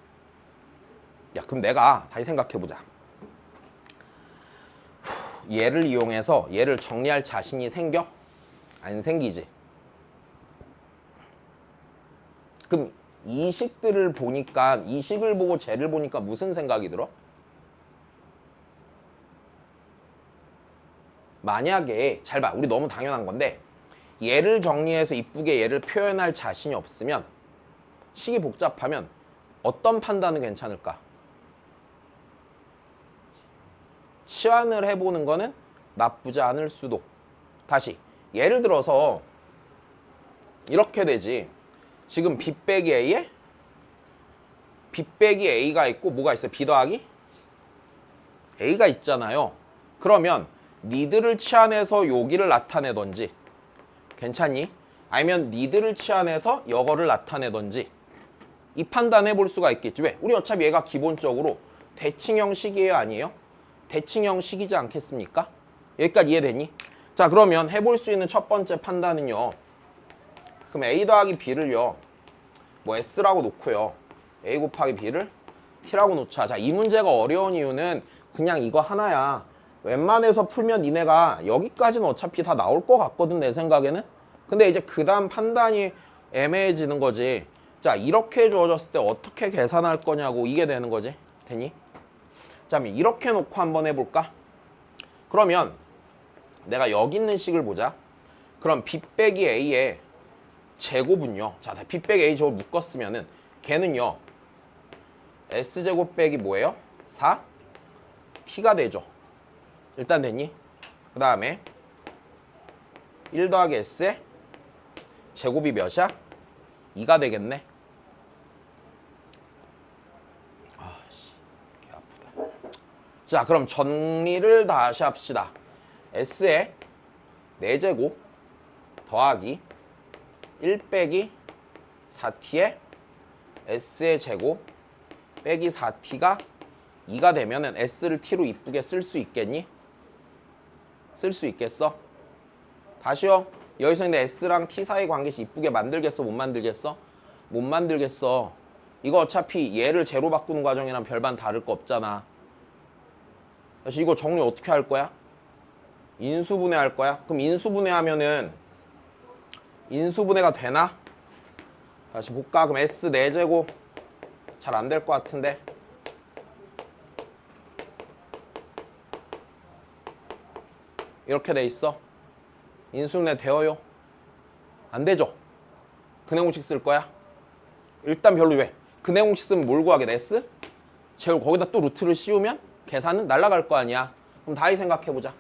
야, 그럼 내가 다시 생각해보자. 얘를 이용해서 얘를 정리할 자신이 생겨? 안 생기지. 그럼 이 식들을 보니까 이 식을 보고 쟤를 보니까 무슨 생각이 들어? 만약에 잘 봐. 우리 너무 당연한 건데 얘를 정리해서 이쁘게 얘를 표현할 자신이 없으면 식이 복잡하면 어떤 판단은 괜찮을까? 치환을 해보는 거는 나쁘지 않을 수도. 다시 예를 들어서 이렇게 되지. 지금 B 빼기 A에 B 빼기 A가 있고 뭐가 있어요? B 더하기 A가 있잖아요. 그러면 니들을 치환해서 여기를 나타내던지 괜찮니? 아니면 니들을 치환해서 여거를 나타내던지 이 판단해 볼 수가 있겠지. 왜? 우리 어차피 얘가 기본적으로 대칭형 식이에요, 아니에요? 대칭형 식이지 않겠습니까? 여기까지 이해되니? 자, 그러면 해볼 수 있는 첫 번째 판단은요. 그럼 A 더하기 B를요. 뭐 S라고 놓고요. A 곱하기 B를 T라고 놓자. 자, 이 문제가 어려운 이유는 그냥 이거 하나야. 웬만해서 풀면 니네가 여기까지는 어차피 다 나올 것 같거든, 내 생각에는. 근데 이제 그 다음 판단이 애매해지는 거지. 자, 이렇게 주어졌을 때 어떻게 계산할 거냐고 이게 되는 거지. 되니? 자, 그럼 이렇게 놓고 한번 해볼까? 그러면 내가 여기 있는 식을 보자. 그럼 B 빼기 A의 제곱은요. 자, B 빼기 A 제곱 묶었으면은 걔는요. S제곱 빼기 뭐예요? 4? T가 되죠. 일단 됐니? 그 다음에 1 더하기 S에 제곱이 몇이야? 2가 되겠네. 아씨, 개 아프다. 자, 그럼 정리를 다시 합시다. S에 4제곱 더하기 1 빼기 4T에 S의 제곱 빼기 4T가 2가 되면은 S를 T로 이쁘게 쓸 수 있겠니? 쓸 수 있겠어? 다시요. 여기서 근데 S랑 T 사이 관계식 이쁘게 만들겠어? 못 만들겠어? 못 만들겠어. 이거 어차피 얘를 제로 바꾸는 과정이랑 별반 다를 거 없잖아. 다시 이거 정리 어떻게 할 거야? 인수분해 할 거야? 그럼 인수분해 하면은 인수분해가 되나? 다시 볼까? 그럼 S 4제곱 잘 안 될 것 같은데. 이렇게 돼 있어. 인수분해 되어요? 안 되죠? 근해공식 쓸 거야? 일단 별로. 왜? 근해공식 쓰면 뭘 구하게 돼? S? 제곱 거기다 또 루트를 씌우면 계산은 날아갈 거 아니야. 그럼 다시 생각해보자.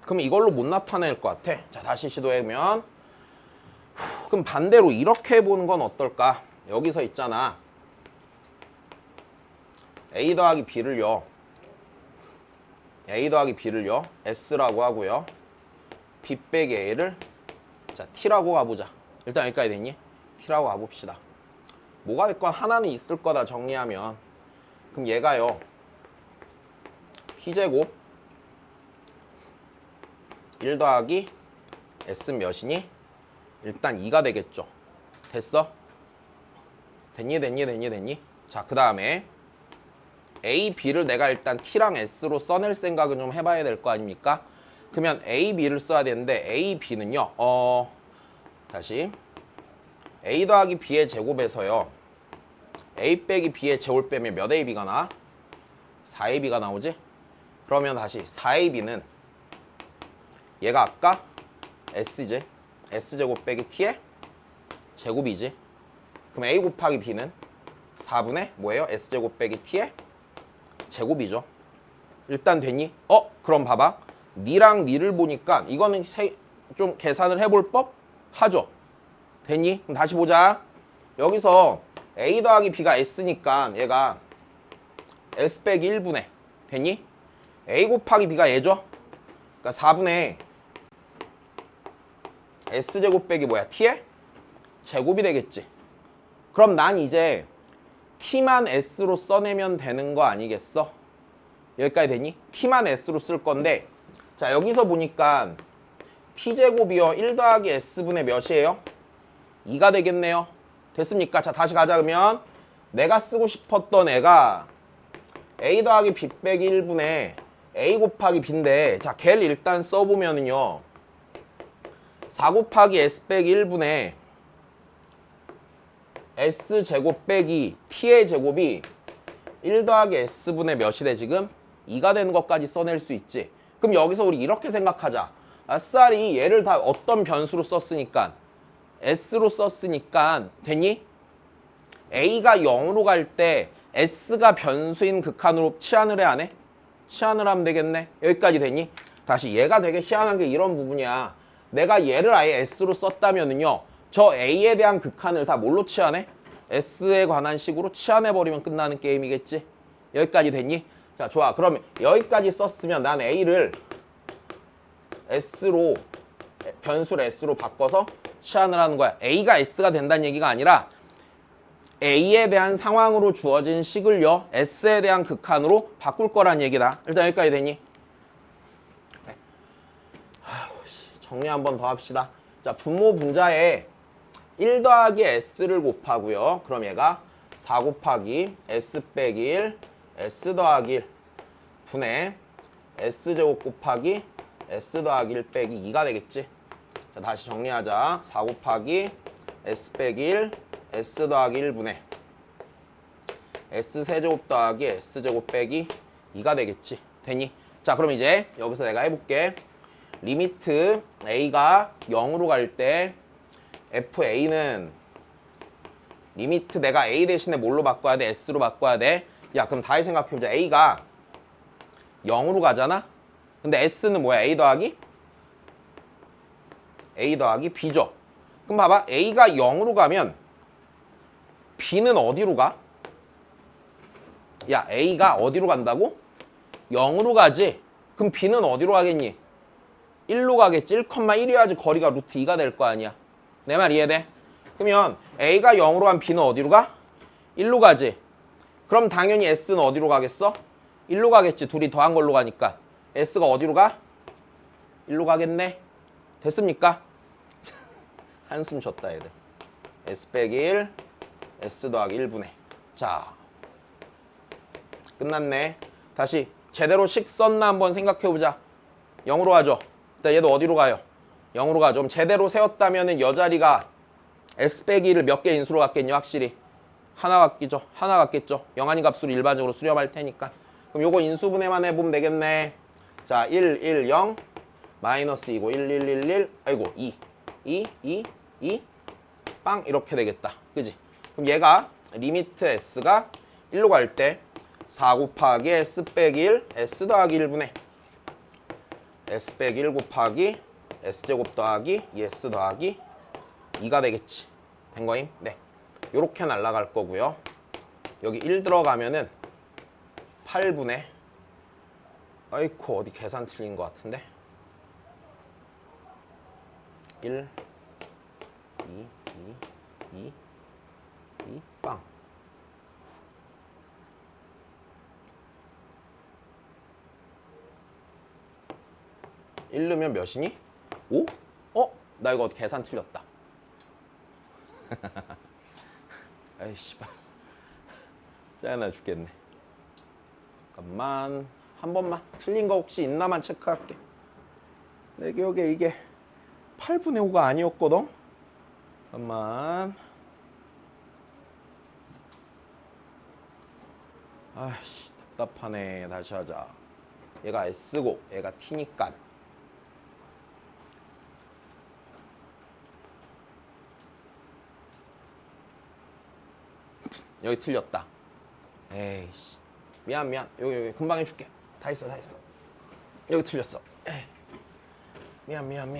그럼 이걸로 못 나타낼 것 같아. 자, 다시 시도해보면, 그럼 반대로 이렇게 해보는 건 어떨까? 여기서 있잖아. A 더하기 B를요. A 더하기 B를요. S라고 하고요. B 빼기 A를 자, T라고 가보자. 일단 여기까지 됐니? T라고 가봅시다. 뭐가 됐건 하나는 있을 거다 정리하면. 그럼 얘가요. T제곱 1 더하기 S는 몇이니? 일단 2가 되겠죠. 됐어? 됐니? 자, 그 다음에 A, B를 내가 일단 T랑 S로 써낼 생각은 좀 해봐야 될 거 아닙니까? 그러면 A, B를 써야 되는데 A, B는요. 다시 A 더하기 B의 제곱에서요. A 빼기 B의 제곱을 빼면 몇 AB가 나와? 4AB가 나오지? 그러면 다시 4AB는 얘가 아까 S지? S제곱 빼기 T의 제곱이지? 그럼 A 곱하기 B는 4분의 뭐예요? S제곱 빼기 T의 제곱이죠. 일단 됐니? 그럼 봐봐. 니랑 니를 보니까 이거는 좀 계산을 해볼 법? 하죠. 됐니? 그럼 다시 보자. 여기서 A 더하기 B가 S니까 얘가 S 빼기 1분의 됐니? A 곱하기 B가 얘죠? 그러니까 4분의 S제곱 빼기 뭐야? T의 제곱이 되겠지. 그럼 난 이제 T만 S로 써내면 되는 거 아니겠어? 여기까지 되니? T만 S로 쓸 건데 자, 여기서 보니까 T제곱이요 1 더하기 S분의 몇이에요? 2가 되겠네요. 됐습니까? 자, 다시 가자. 그러면 내가 쓰고 싶었던 애가 A 더하기 B 빼기 1분의 A 곱하기 B인데 자, 걔를 일단 써보면은요 4 곱하기 S 빼기 1분의 S제곱 빼기 T의 제곱이 1 더하기 S분의 몇이 돼 지금? 2가 되는 것까지 써낼 수 있지. 그럼 여기서 우리 이렇게 생각하자. 아싸리 얘를 다 어떤 변수로 썼으니까 S로 썼으니까 됐니? A가 0으로 갈 때 S가 변수인 극한으로 치환을 해 안 해? 치환을 하면 되겠네. 여기까지 됐니? 다시 얘가 되게 희한한 게 이런 부분이야. 내가 얘를 아예 S로 썼다면은요. 저 A에 대한 극한을 다 뭘로 치환해? S에 관한 식으로 치환해버리면 끝나는 게임이겠지? 여기까지 됐니? 자, 좋아. 그러면 여기까지 썼으면 난 A를 S로, 변수를 S로 바꿔서 치환을 하는 거야. A가 S가 된다는 얘기가 아니라 A에 대한 상황으로 주어진 식을요. S에 대한 극한으로 바꿀 거란 얘기다. 일단 여기까지 됐니? 네. 정리 한번 더 합시다. 자, 분모 분자에 1 더하기 S를 곱하고요. 그럼 얘가 4 곱하기 S 빼기 1, S 더하기 1 분의 S제곱 곱하기 S 더하기 1 빼기 2가 되겠지. 자, 다시 정리하자. 4 곱하기 S 빼기 1, S 더하기 1분의 S 세제곱 더하기 S제곱 빼기 2가 되겠지. 되니? 자, 그럼 이제 여기서 내가 해볼게. 리미트 A가 0으로 갈 때 FA는 리미트 내가 A 대신에 뭘로 바꿔야 돼? S로 바꿔야 돼? 야, 그럼 다시 생각해보자. A가 0으로 가잖아? 근데 S는 뭐야? A 더하기 B죠. 그럼 봐봐. A가 0으로 가면 B는 어디로 가? 야, A가 어디로 간다고? 0으로 가지. 그럼 B는 어디로 가겠니? 1로 가겠지. 1,1이어야지 거리가 루트 2가 될 거 아니야. 내 말 이해돼? 그러면 A가 0으로 가면 B는 어디로 가? 1로 가지. 그럼 당연히 S는 어디로 가겠어? 1로 가겠지. 둘이 더한 걸로 가니까. S가 어디로 가? 1로 가겠네. 됐습니까? 한숨 쉬었다 얘들. S 빼기 1, S 더하기 1분의. 자, 끝났네. 다시 제대로 식 썼나 한번 생각해보자. 0으로 가죠. 일단 얘도 어디로 가요? 0으로 가죠. 그럼 제대로 세웠다면 여 자리가 S 빼기 1을 몇 개 인수로 갖겠냐 확실히? 하나 갖겠죠. 하나 갖겠죠. 영한이 값으로 일반적으로 수렴할 테니까. 그럼 요거 인수분해만 해보면 되겠네. 자, 1, 1, 0 마이너스 2고 1, 1, 1, 1 아이고 2 빵 이렇게 되겠다. 그지? 그럼 얘가 리미트 S가 1로 갈 때 4 곱하기 S 빼기 1 S 더하기 1분의 S 빼기 1 곱하기 S제곱 더하기 2S 더하기 2가 되겠지. 된 거임? 네. 요렇게 날아갈 거고요. 여기 1 들어가면은 8분의 아이코 어디 계산 틀린 것 같은데 1 2 빵 1 넣으면 몇이니? 5? 나 이거 계산 틀렸다. 아이씨, 짜증나 죽겠네. 잠깐만, 한 번만 틀린 거 혹시 있나만 체크할게. 내 기억에 이게 8분의 5가 아니었거든? 잠깐만. 아이씨, 답답하네. 다시 하자. 얘가 S고 얘가 T니까. 여기 틀렸다. 에이씨. 미안. 여기 금방 해줄게. 다 했어. 여기 틀렸어. 미안. 미안.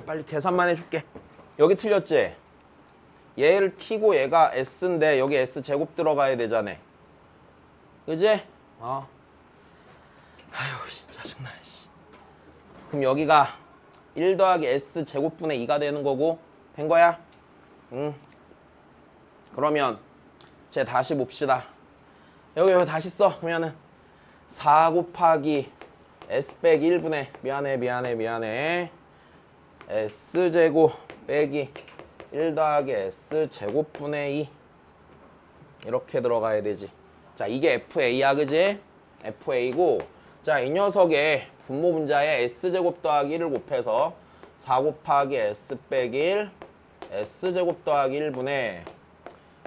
빨리 계산만 해줄게. 여기 틀렸지? 얘를 T고 얘가 S인데 여기 S 제곱 들어가야 되잖아. 그지? 아유, 짜증나. 그럼 여기가 1 더하기 S 제곱분의 2가 되는 거고 된 거야? 응. 그러면 제 다시 봅시다. 여기 다시 써. 그러면은 4 곱하기 S 빼기 1분의 미안해. S 제곱 빼기 1 더하기 S 제곱분의 2 이렇게 들어가야 되지. 자, 이게 FA야, 그지? FA고, 자, 이 녀석의 분모 분자에 S 제곱 더하기 1을 곱해서 4 곱하기 S 빼기 1 S 제곱 더하기 1분의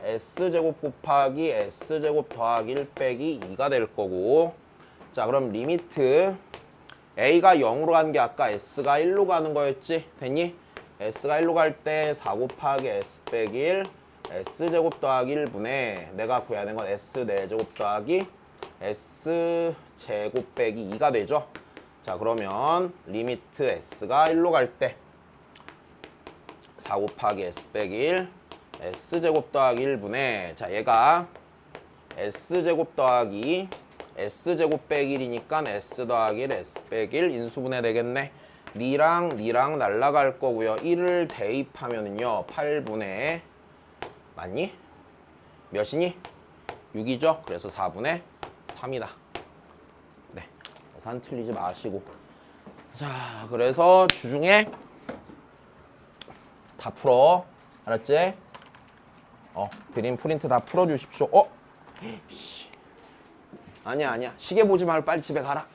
S 제곱 곱하기 S 제곱 더하기 1 빼기 2가 될 거고. 자, 그럼 리미트 A가 0으로 가는 게 아까 S가 1로 가는 거였지? 됐니? S가 1로 갈 때 4 곱하기 S 빼기 1 S 제곱 더하기 1분의 내가 구해야 되는 건 S 4제곱 더하기 S 제곱 빼기 2가 되죠? 자, 그러면 리미트 S가 1로 갈 때 4 곱하기 S 빼기 1 S제곱 더하기 1분의 자, 얘가 S제곱 더하기 S제곱 빼기 1이니까 S 더하기 1 S 빼기 1 인수분해 되겠네. 니랑 날라갈 거고요. 1을 대입하면은요 8분의 맞니? 몇이니? 6이죠? 그래서 4분의 3이다. 네, 계산 틀리지 마시고. 자, 그래서 주중에 다 풀어. 알았지? 드림 프린트 다 풀어주십시오. 아니야. 시계 보지 말고 빨리 집에 가라.